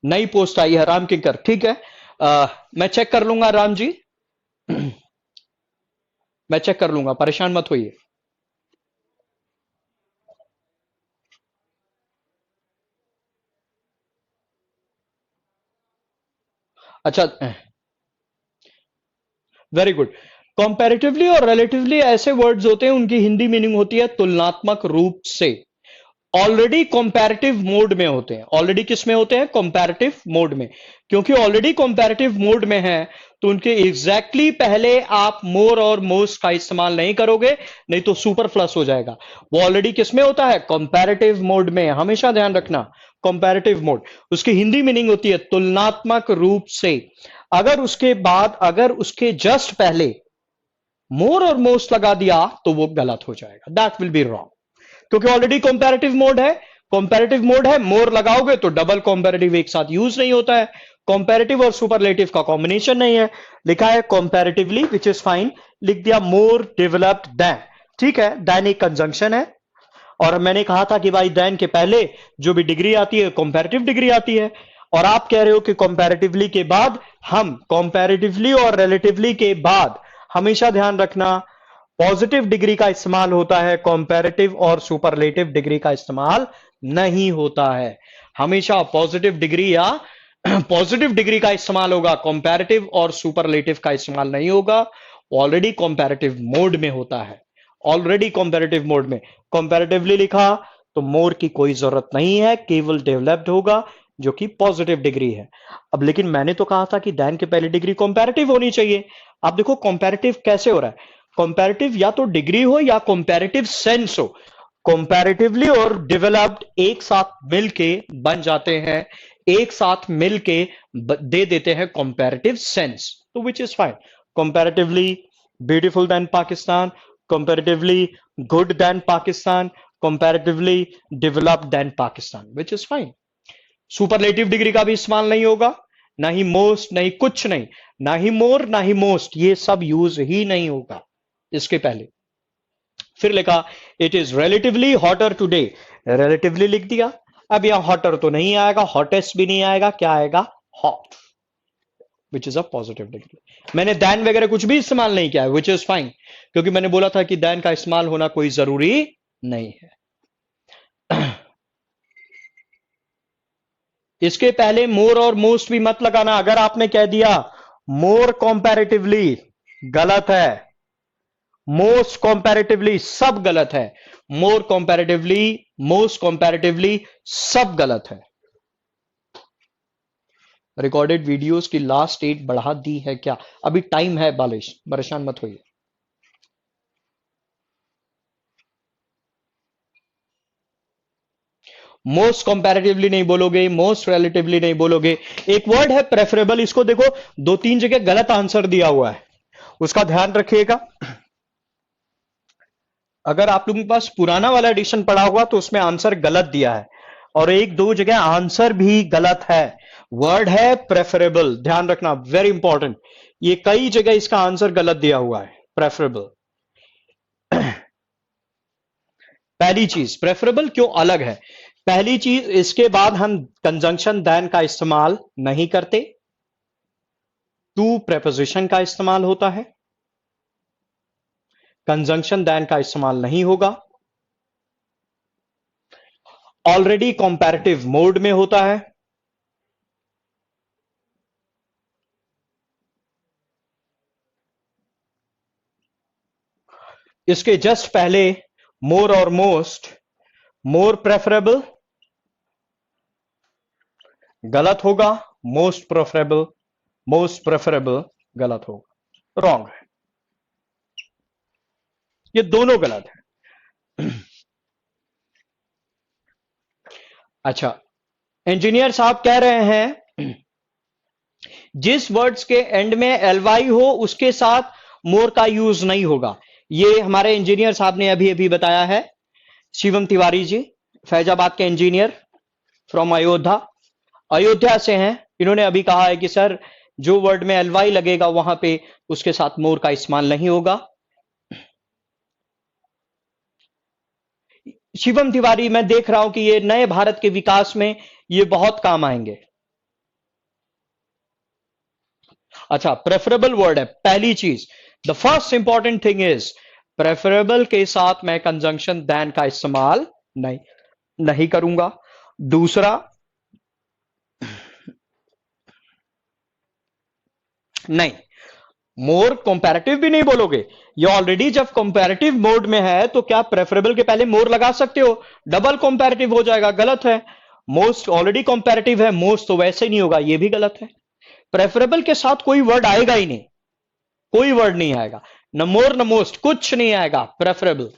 नई पोस्ट आई है राम किंकर, ठीक है, मैं चेक कर लूंगा राम जी, मैं चेक कर लूंगा, परेशान मत होइए। अच्छा वेरी गुड। कंपैरेटिवली और रिलेटिवली ऐसे वर्ड्स होते हैं उनकी हिंदी मीनिंग होती है तुलनात्मक रूप से, ऑलरेडी कंपैरेटिव मोड में होते हैं, ऑलरेडी किस में होते हैं? कंपैरेटिव मोड में। क्योंकि ऑलरेडी कंपैरेटिव मोड में है तो उनके एग्जैक्टली पहले आप मोर और मोस्ट का इस्तेमाल नहीं करोगे, नहीं तो सुपरफ्लस हो जाएगा। वो ऑलरेडी किस में होता है? कंपैरेटिव मोड में, हमेशा ध्यान रखना, कंपैरेटिव मोड। उसकी हिंदी मीनिंग होती है तुलनात्मक रूप से। अगर उसके बाद, अगर उसके जस्ट पहले मोर और मोस्ट लगा दिया तो वो गलत हो जाएगा, दैट विल बी रॉन्ग, क्योंकि ऑलरेडी कंपैरेटिव मोड है, कंपैरेटिव मोड है, मोर लगाओगे तो डबल कंपैरेटिव एक साथ यूज नहीं होता है, कंपैरेटिव और सुपरलेटिव का कॉम्बिनेशन नहीं है, लिखा है कंपैरेटिवली विच इज फाइन, लिख दिया मोर डेवलप्ड देन, ठीक है, देन एक कंजंक्शन है। और मैंने कहा था कि भाई देन के पहले जो भी डिग्री आती है कंपैरेटिव डिग्री आती है, और आप कह रहे हो कि कंपैरेटिवली के बाद, हम कंपैरेटिवली और रिलेटिवली के बाद हमेशा ध्यान रखना पॉजिटिव डिग्री का इस्तेमाल होता है, कंपैरेटिव और सुपरलेटिव डिग्री का इस्तेमाल नहीं होता है। हमेशा पॉजिटिव डिग्री या पॉजिटिव डिग्री का इस्तेमाल होगा, कंपैरेटिव और सुपरलेटिव का इस्तेमाल नहीं होगा। ऑलरेडी कंपैरेटिव मोड में होता है, ऑलरेडी कंपैरेटिव मोड में। कंपैरेटिवली लिखा तो मोर की कोई जरूरत नहीं है, केवल डेवलप्ड होगा जो कि पॉजिटिव डिग्री है। अब लेकिन मैंने तो कहा था कि दैन के पहले डिग्री कंपैरेटिव होनी चाहिए। आप देखो कंपैरेटिव कैसे हो रहा है, कंपैरेटिव या तो डिग्री हो या कंपैरेटिव सेंस हो, कंपैरेटिवली और डेवलप्ड एक साथ मिलके बन जाते हैं, एक साथ मिलके दे देते हैं कंपैरेटिव सेंस, तो which is fine. Comparatively beautiful than Pakistan, comparatively good than Pakistan, comparatively developed than Pakistan, which is fine. Superlative degree का भी इस्तेमाल नहीं होगा, ना ही मोस्ट, नहीं कुछ नहीं, ना ही मोर ना ही मोस्ट, ये सब यूज ही नहीं होगा इसके पहले। फिर लिखा it is relatively hotter today, relatively लिख दिया। अब यहां हॉटर तो नहीं आएगा, हॉटेस्ट भी नहीं आएगा, क्या आएगा? Hot, which is a positive degree. मैंने दैन वगैरह कुछ भी इस्तेमाल नहीं किया है, विच इज फाइन, क्योंकि मैंने बोला था कि दैन का इस्तेमाल होना कोई जरूरी नहीं है। इसके पहले मोर और मोस्ट भी मत लगाना। अगर आपने कह दिया मोर कंपैरेटिवली, गलत है। मोस्ट कंपैरेटिवली, सब गलत है। मोर कंपैरेटिवली, मोस्ट कंपैरेटिवली, सब गलत है। रिकॉर्डेड वीडियोस की लास्ट डेट बढ़ा दी है क्या? अभी टाइम है बालिश, परेशान मत होइए। मोस्ट कंपैरेटिवली नहीं बोलोगे, मोस्ट रिलेटिवली नहीं बोलोगे। एक वर्ड है प्रेफरेबल, इसको देखो दो तीन जगह गलत आंसर दिया हुआ है, उसका ध्यान रखिएगा। अगर आप लोगों के पास पुराना वाला एडिशन पड़ा हुआ तो उसमें आंसर गलत दिया है, और एक दो जगह आंसर भी गलत है। वर्ड है प्रेफरेबल, ध्यान रखना, वेरी इंपॉर्टेंट। ये कई जगह इसका आंसर गलत दिया हुआ है, प्रेफरेबल। पहली चीज प्रेफरेबल क्यों अलग है? पहली चीज, इसके बाद हम कंजंक्शन दैन का इस्तेमाल नहीं करते, टू प्रेपोजिशन का इस्तेमाल होता है। कंजंक्शन दैन का इस्तेमाल नहीं होगा। ऑलरेडी कंपैरेटिव मोड में होता है। इसके जस्ट पहले मोर और मोस्ट, मोर प्रेफरेबल गलत होगा, मोस्ट प्रेफरेबल गलत होगा, रॉन्ग है, ये दोनों गलत है। अच्छा, इंजीनियर साहब कह रहे हैं जिस वर्ड्स के एंड में एलवाई हो उसके साथ मोर का यूज नहीं होगा। ये हमारे इंजीनियर साहब ने अभी अभी बताया है, शिवम तिवारी जी, फैजाबाद के इंजीनियर फ्रॉम अयोध्या से हैं। इन्होंने अभी कहा है कि सर जो वर्ड में एलवाई लगेगा वहां पे उसके साथ मोर का इस्तेमाल नहीं होगा। शिवम तिवारी, मैं देख रहा हूं कि ये नए भारत के विकास में ये बहुत काम आएंगे। अच्छा, प्रेफरेबल वर्ड है, पहली चीज, the first important thing is preferable के साथ मैं कंजंक्शन दैन का इस्तेमाल नहीं करूंगा। दूसरा, नहीं, मोर कंपैरेटिव भी नहीं बोलोगे। ये ऑलरेडी जब कंपैरेटिव मोड में है तो क्या प्रेफरेबल के पहले मोर लगा सकते हो? डबल कंपैरेटिव हो जाएगा, गलत है। मोस्ट ऑलरेडी कंपैरेटिव है, मोस्ट तो वैसे नहीं होगा, ये भी गलत है। प्रेफरेबल के साथ कोई वर्ड आएगा ही नहीं, कोई वर्ड नहीं आएगा, न मोर न मोस्ट, कुछ नहीं आएगा, प्रेफरेबल।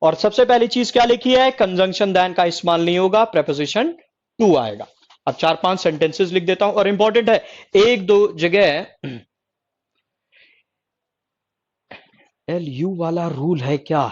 और सबसे पहली चीज क्या लिखी है? कंजंक्शन दैन का इस्तेमाल नहीं होगा, प्रेपोजिशन टू आएगा। अब चार पांच सेंटेंसेस लिख देता हूं, और इंपॉर्टेंट है, एक दो जगह एल यू वाला रूल है क्या?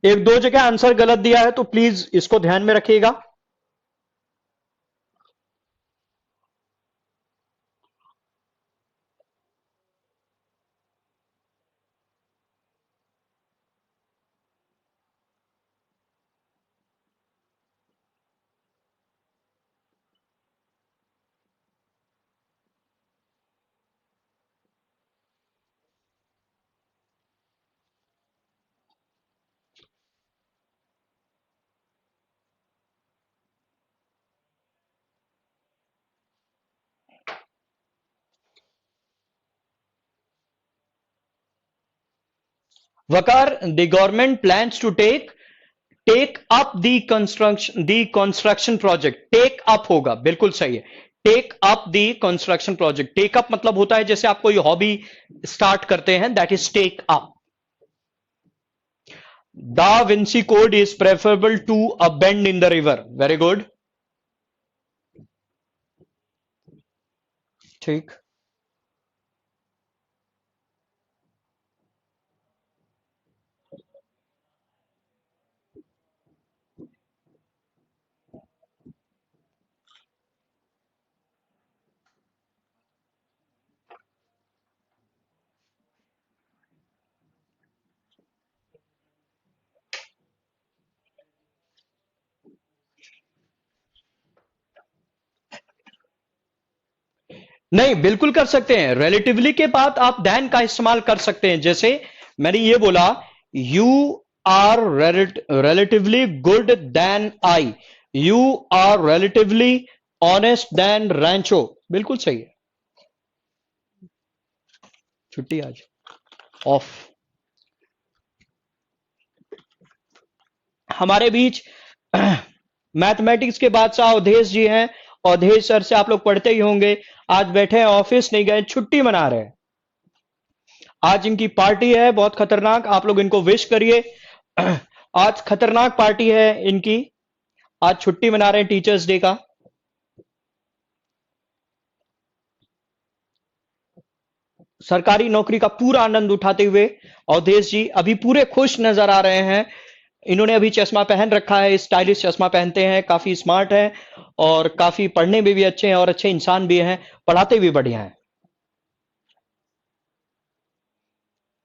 एक दो जगह आंसर गलत दिया है तो प्लीज इसको ध्यान में रखिएगा। Waqar, the government plans to take up the construction project, take up होगा, बिल्कुल सही है। Take up the construction project. Take up मतलब होता है जैसे आप कोई हॉबी स्टार्ट करते हैं, that is take up. Da Vinci Code is preferable to a bend in the river. Very good, ठीक। नहीं, बिल्कुल कर सकते हैं। रिलेटिवली के बाद आप देन का इस्तेमाल कर सकते हैं। जैसे मैंने ये बोला, you are relatively good than I, you are relatively honest than Rancho. बिल्कुल सही है। छुट्टी आज, ऑफ। हमारे बीच मैथमेटिक्स के बादशाह अवधेश जी हैं। अवधेश सर से आप लोग पढ़ते ही होंगे। आज बैठे हैं, ऑफिस नहीं गए, छुट्टी मना रहे हैं। आज इनकी पार्टी है बहुत खतरनाक, आप लोग इनको विश करिए। आज खतरनाक पार्टी है इनकी। आज छुट्टी मना रहे हैं टीचर्स डे का। सरकारी नौकरी का पूरा आनंद उठाते हुए अवधेश जी अभी पूरे खुश नजर आ रहे हैं। इन्होंने अभी चश्मा पहन रखा है, स्टाइलिश चश्मा पहनते हैं, काफी स्मार्ट है और काफी पढ़ने में भी अच्छे हैं और अच्छे इंसान भी हैं, पढ़ाते भी बढ़िया हैं।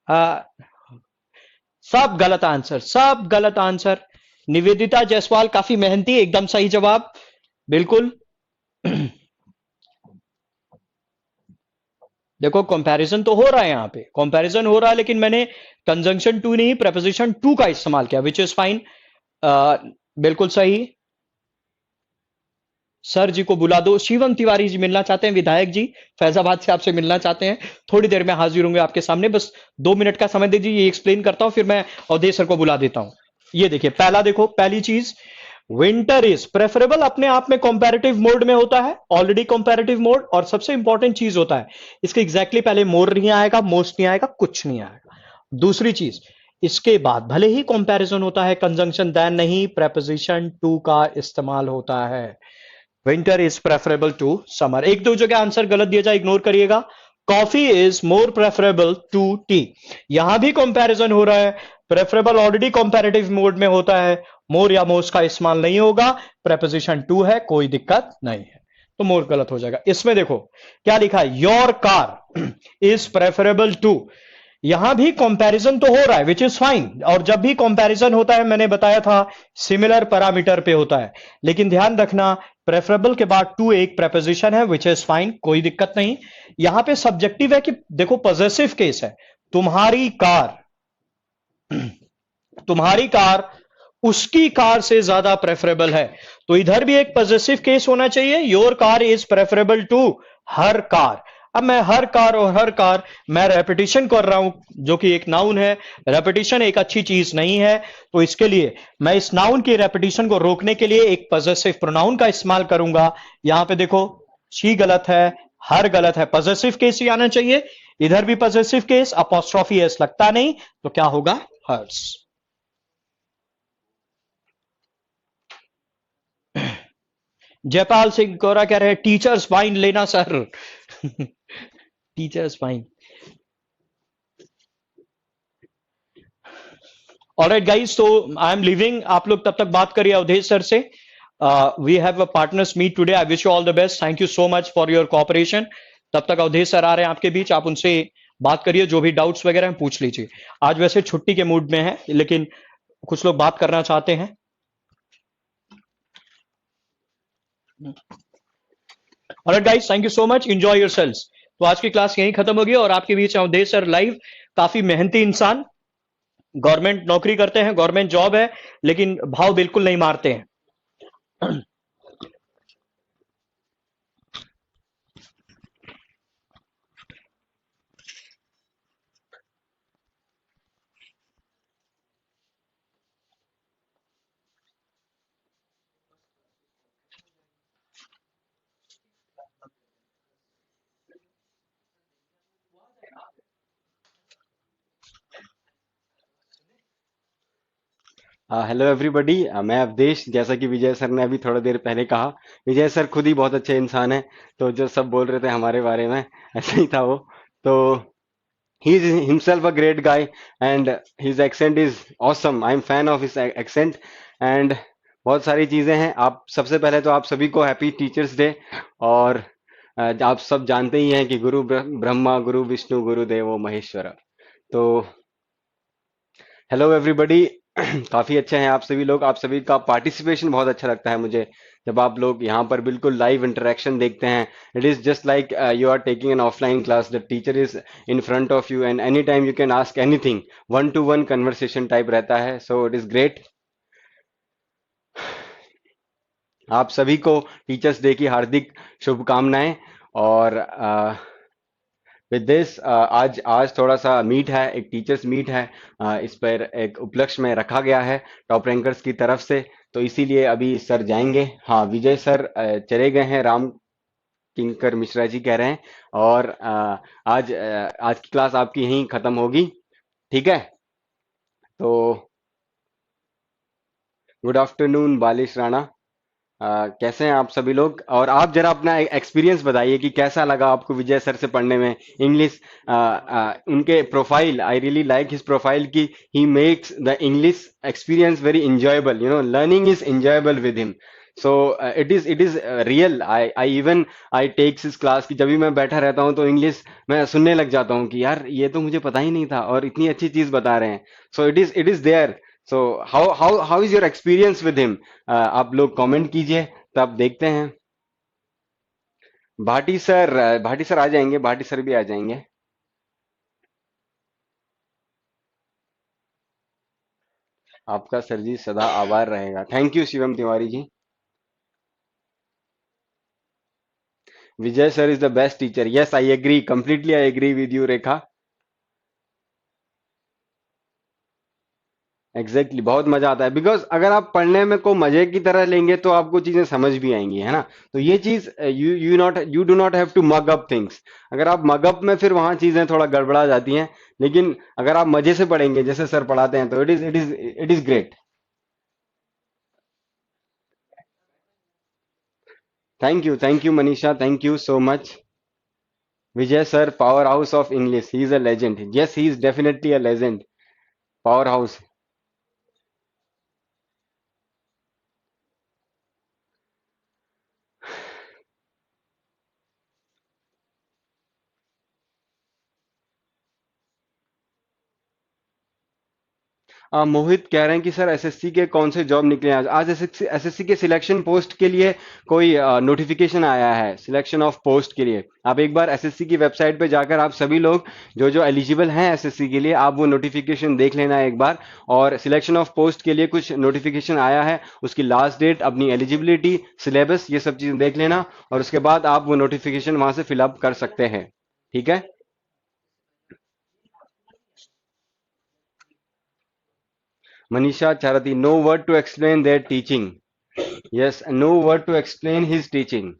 आ, सब गलत आंसर, सब गलत आंसर। निवेदिता जायसवाल काफी मेहनती, एकदम सही जवाब, बिल्कुल। देखो कंपैरिजन तो हो रहा है, यहां पे कंपैरिजन हो रहा है, लेकिन मैंने कंजंक्शन टू नहीं प्रेपोजिशन टू का इस्तेमाल किया, विच इज फाइन। बिल्कुल सही। सर जी को बुला दो, शिवम तिवारी जी मिलना चाहते हैं, विधायक जी फैजाबाद से आपसे मिलना चाहते हैं। थोड़ी देर में हाजिर होंगे आपके सामने, बस 2 मिनट का समय दीजिए, ये एक्सप्लेन करता हूं, फिर मैं अवधेश सर को बुला देता हूं। ये देखिए, पहला देखो, पहली चीज, विंटर इज प्रेफरेबल अपने आप में कंपैरेटिव मोड में होता है, ऑलरेडी कंपैरेटिव मोड। और सबसे इंपॉर्टेंट चीज होता है, इसके एग्जैक्टली पहले मोर नहीं आएगा, मोस्ट नहीं आएगा, कुछ नहीं आएगा। दूसरी चीज, इसके बाद भले ही कंपैरिजन होता है, कंजंक्शन देन नहीं, प्रेपोजिशन टू का इस्तेमाल होता है। Winter is preferable to summer. एक दो जगह आंसर गलत दिया जाए, इग्नोर करिएगा। Coffee is more preferable to tea, यहां भी कंपैरिजन हो रहा है। प्रेफरेबल ऑलरेडी कंपैरेटिव मोड में होता है, मोर या मोस्ट का इस्तेमाल नहीं होगा। प्रेपोजिशन टू है, कोई दिक्कत नहीं है, तो मोर गलत हो जाएगा। इसमें देखो क्या लिखा है, your car is preferable to. यहां भी कंपैरिजन तो हो रहा है, विच इज फाइन। और जब भी कंपैरिजन होता है, मैंने बताया था, सिमिलर पैरामीटर पे होता है। लेकिन ध्यान रखना, प्रेफरेबल के बाद टू एक प्रेपोजिशन है, विच इज फाइन, कोई दिक्कत नहीं। यहां पे सब्जेक्टिव है कि देखो पॉजेसिव केस है, तुम्हारी कार, तुम्हारी कार उसकी कार से ज्यादा प्रेफरेबल है, तो इधर भी एक पॉजिटिव केस होना चाहिए, your car is preferable to her car. अब मैं हर कार और हर कार, मैं रेपिटेशन कर रहा हूं, जो कि एक नाउन है। रेपिटेशन एक अच्छी चीज नहीं है, तो इसके लिए मैं इस नाउन की रेपिटेशन को रोकने के लिए एक पॉजिटिव प्रोनाउन का इस्तेमाल करूंगा। यहां पे देखो, शी गलत है, हर गलत है, पॉजिटिव केस ही आना चाहिए। इधर भी पॉजिटिव केस, अपॉस्ट्रोफी एस लगता नहीं, तो क्या होगा, हर्स। जयपाल सिंह गौरा कह रहे हैं टीचर्स फाइन लेना sir. Teachers fine. Alright guys, तो आई एम लिविंग, आप लोग तब तक बात करिए अवधेश सर से। We have a partners meet today, I wish you all the best, thank you so much for your cooperation. तब तक अवधेश सर आ रहे हैं आपके बीच, आप उनसे बात करिए, जो भी डाउट्स वगैरह हैं पूछ लीजिए। आज वैसे छुट्टी के मूड में है, लेकिन कुछ लोग बात करना चाहते हैं। Alright guys, thank you so much, enjoy yourselves. तो आज की क्लास यहीं खत्म होगी और आपके बीच अवधेश सर लाइव, काफी मेहनती इंसान, गवर्नमेंट नौकरी करते हैं, गवर्नमेंट जॉब है, लेकिन भाव बिल्कुल नहीं मारते हैं। Hello everybody. मैं अवधेश। जैसा कि विजय सर ने अभी थोड़ा देर पहले कहा, विजय सर खुद ही बहुत अच्छे इंसान हैं। तो जो सब बोल रहे थे हमारे बारे में, ऐसा ही था वो। तो he is himself a great guy and his accent is awesome. I am fan of his accent and बहुत सारी चीजें हैं। आप सबसे पहले तो आप सभी को हैप्पी टीचर्स डे। और आप सब जानते ही हैं कि गुरु ब्रह्मा, गुरु विष्णु, गुरु देवो महेश्वर। तो हेलो एवरीबॉडी। काफी अच्छे हैं आप सभी लोग। आप सभी का पार्टिसिपेशन बहुत अच्छा लगता है मुझे, जब आप लोग यहाँ पर बिल्कुल लाइव इंटरेक्शन देखते हैं। It is just like you are taking an offline class, the teacher is in front of you and any time you can ask anything. One to one conversation type रहता है, सो it is great. आप सभी को teachers day की हार्दिक शुभकामनाएं। और with this आज आज थोड़ा सा मीट है, एक टीचर्स मीट है। इस पर एक उपलक्ष्य में रखा गया है टॉप रैंकर्स की तरफ से। तो इसीलिए अभी सर जाएंगे। हाँ, विजय सर चले गए हैं, राम किंकर मिश्रा जी कह रहे हैं। और आज की क्लास आपकी यहीं खत्म होगी। ठीक है। तो गुड आफ्टरनून बालिश राणा। कैसे हैं आप सभी लोग? और आप जरा अपना एक्सपीरियंस बताइए कि कैसा लगा आपको विजय सर से पढ़ने में इंग्लिश। उनके profile, I really like his profile की he makes the English experience very enjoyable, learning is enjoyable with him. So it is real. I even I takes his class की जब भी मैं बैठा रहता हूँ तो इंग्लिश मैं सुनने लग जाता हूँ कि यार ये तो मुझे पता ही नहीं था और इतनी अच्छी चीज बता रहे हैं। So it is there. So how is your experience with him? आप लोग कमेंट कीजिए, तब देखते हैं। भाटी सर आ जाएंगे, भाटी सर भी आ जाएंगे। आपका सर जी सदा आभार रहेगा। Thank you Shivam Tiwari ji. Vijay sir is the best teacher. Yes, I agree completely, I agree with you Rekha. Exactly exactly, बहुत मजा आता है बिकॉज अगर आप पढ़ने में को मजे की तरह लेंगे तो आपको चीजें समझ भी आएंगी, है ना। तो ये चीज you do not have to mug up things. अगर आप मग अप में फिर वहां चीजें थोड़ा गड़बड़ा जाती हैं। लेकिन अगर आप मजे से पढ़ेंगे जैसे सर पढ़ाते हैं तो it is great. Thank you Manisha, thank you so much. Vijay sir powerhouse of English, he is a legend. Yes, he is definitely a legend. Powerhouse. Mohit कह रहे हैं कि सर एसएससी के कौन से जॉब निकले हैं आज? आज एसएससी के सिलेक्शन पोस्ट के लिए कोई नोटिफिकेशन आया है, सिलेक्शन ऑफ पोस्ट के लिए। आप एक बार एसएससी की वेबसाइट पे जाकर आप सभी लोग जो जो एलिजिबल हैं एसएससी के लिए, आप वो नोटिफिकेशन देख लेना एक बार। और सिलेक्शन ऑफ पोस्ट के लिए कुछ नोटिफिकेशन आया है, उसकी लास्ट डेट, अपनी एलिजिबिलिटी, सिलेबस, ये सब चीजें देख लेना। और उसके बाद आप वो नोटिफिकेशन वहां से फिलअप कर सकते हैं। ठीक है। Manisha Charati, no word to explain their teaching. Yes, no word to explain his teaching.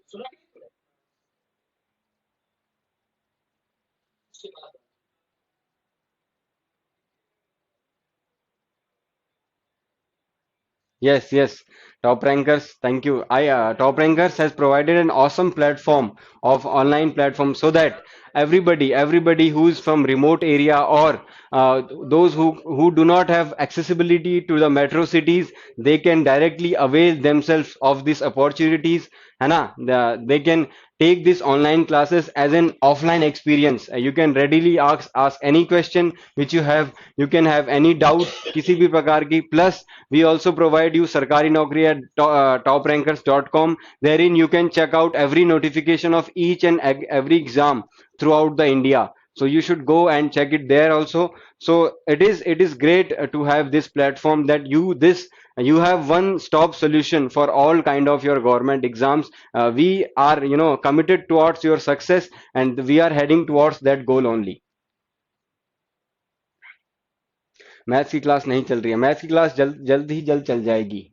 Yes, yes. Top Rankers, thank you. Top Rankers has provided an awesome platform of online platform so that everybody who is from remote area or those who do not have accessibility to the metro cities, they can directly avail themselves of these opportunities. है ना? They can take these online classes as an offline experience. You can readily ask any question which you have. You can have any doubt किसी भी प्रकार की. Plus we also provide you Sarkari Naukri at toprankers.com. Therein you can check out every notification of each and every exam throughout the India. So you should go and check it there also. So it is great to have this platform that you have one stop solution for all kind of your government exams. We are committed towards your success and we are heading towards that goal only. Maths की class नहीं चल रही है, maths की class जल्द जल्द ही जल्द चल जाएगी।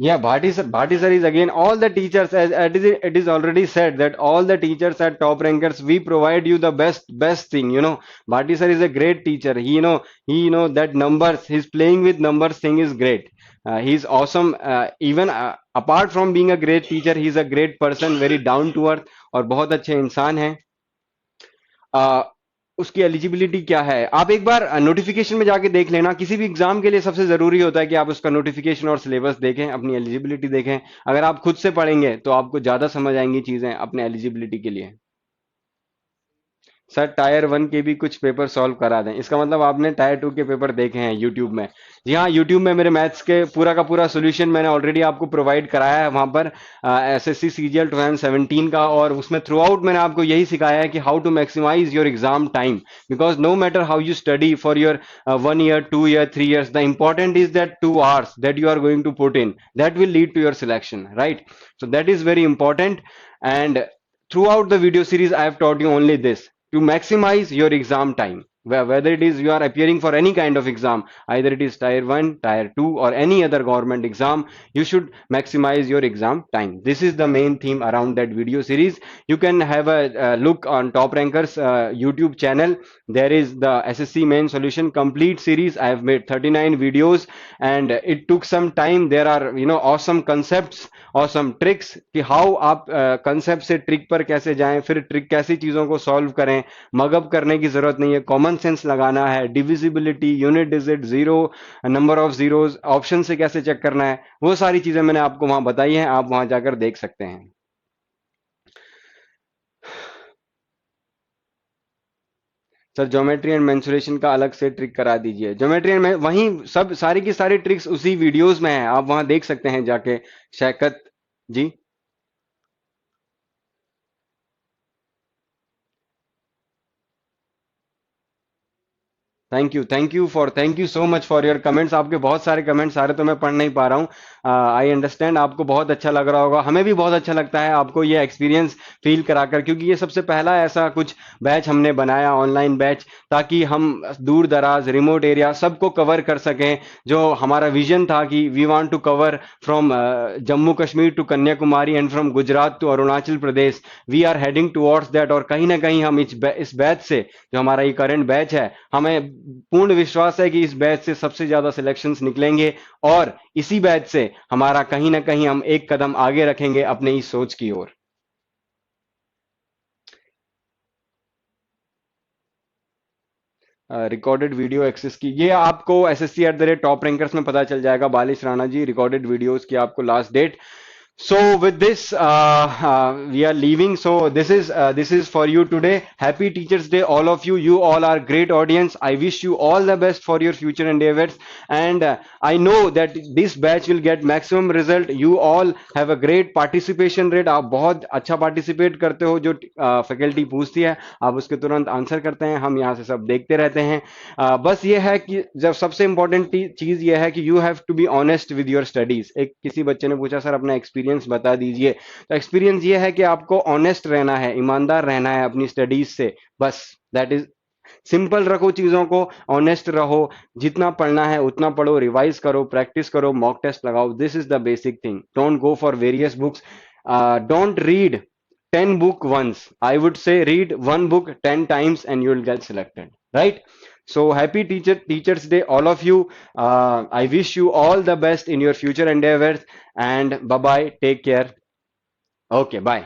Yeah, Bhati sir is again all the teachers, as it is already said that all the teachers at Top Rankers, we provide you the best thing. Bhati sir is a great teacher. He that numbers, he's playing with numbers thing is great. He's awesome. Even apart from being a great teacher, he's a great person, very down to earth और बहुत अच्छे इंसान हैं. आ, उसकी eligibility क्या है आप एक बार नोटिफिकेशन में जाके देख लेना. किसी भी एग्जाम के लिए सबसे जरूरी होता है कि आप उसका नोटिफिकेशन और सिलेबस देखें, अपनी एलिजिबिलिटी देखें. अगर आप खुद से पढ़ेंगे तो आपको ज्यादा समझ आएंगी चीजें अपने एलिजिबिलिटी के लिए. सर टायर 1 के भी कुछ पेपर सॉल्व करा दें, इसका मतलब आपने टायर 2 के पेपर देखे हैं यूट्यूब में. जी हाँ, यूट्यूब में मेरे मैथ्स के पूरा का पूरा सोल्यूशन मैंने ऑलरेडी आपको प्रोवाइड कराया है वहां पर एसएससी सीजीएल 2017 का. और उसमें थ्रू आउट मैंने आपको यही सिखाया है कि how to maximise your exam time, because no matter how you study for your 1 year 2 year 3 years, the important is that 2 hours that you are going to put in, that will lead to your selection, right? So that is very important. And throughout the video series I have taught you only this, to maximize your exam time. Whether it is you are appearing for any kind of exam, either it is tier 1, tier 2 or any other government exam, you should maximize your exam time. This is the main theme around that video series. You can have a look on Top Rankers YouTube channel. There is the SSC main solution complete series. I have made 39 videos and it took some time. There are awesome concepts, awesome tricks कि how आप concept से trick पर कैसे जाएं, फिर trick कैसी चीजों को सॉल्व करें. मगअप करने की जरूरत नहीं है, कॉमन सेंस लगाना है, divisibility, unit digit, zero, number of zeros, option से कैसे चेक करना है, वो सारी चीजें मैंने आपको वहां बताई हैं. आप वहां जाकर देख सकते हैं. सर ज्योमेट्री एंड मेंसुरेशन का अलग से ट्रिक करा दीजिए. ज्योमेट्री एंड वहीं सब सारी की सारी ट्रिक्स उसी वीडियोस में है, आप वहां देख सकते हैं जाके. Shaikat ji. Thank you so much for your comments. आपके बहुत सारे कमेंट्स, सारे तो मैं पढ़ नहीं पा रहा हूँ. आई अंडरस्टैंड, आपको बहुत अच्छा लग रहा होगा, हमें भी बहुत अच्छा लगता है आपको ये एक्सपीरियंस फील कराकर, क्योंकि ये सबसे पहला ऐसा कुछ बैच हमने बनाया, ऑनलाइन बैच, ताकि हम दूर दराज रिमोट एरिया सबको कवर कर सकें. जो हमारा विजन था कि we want to cover from Jammu Kashmir to Kanyakumari and from Gujarat to Arunachal Pradesh, we are heading towards that. और कहीं ना कहीं हम इस बैच से, जो हमारा ये करंट बैच है, हमें पूर्ण विश्वास है कि इस बैच से सबसे ज्यादा सिलेक्शंस निकलेंगे और इसी बैच से हमारा कहीं ना कहीं हम एक कदम आगे रखेंगे अपने इस सोच की ओर. रिकॉर्डेड वीडियो एक्सेस की ये आपको SSC@top rankers में पता चल जाएगा. बालिश राणा जी, रिकॉर्डेड वीडियोस की आपको last date. So with this, we are leaving. So this is for you today. Happy Teachers Day, all of you. You all are great audience. I wish you all the best for your future endeavors. And I know that this batch will get maximum result. You all have a great participation rate. आप बहुत अच्छा participate करते हो. जो faculty पूछती है आप उसके तुरंत आंसर करते हैं. हम यहाँ से सब देखते रहते हैं. बस ये है कि जब सबसे इम्पोर्टेंट चीज ये है कि you have to be honest with your studies. एक किसी बच्चे ने पूछा सर अपना एक्सपीरियंस बता दीजिए. तो एक्सपीरियंस ये है कि आपको ऑनेस्ट रहना है, ईमानदार रहना है अपनी स्टडीज से. बस दैट इज सिंपल. रखो चीजों को, ऑनेस्ट रहो, जितना पढ़ना है उतना पढ़ो, रिवाइज करो, प्रैक्टिस करो, मॉक टेस्ट लगाओ. This is the basic thing. Don't go for various books. Don't read 10 book once. I would say read one book 10 times and you will get selected, right? So happy Teachers Day, all of you. I wish you all the best in your future endeavors and bye bye. Take care. Okay, bye.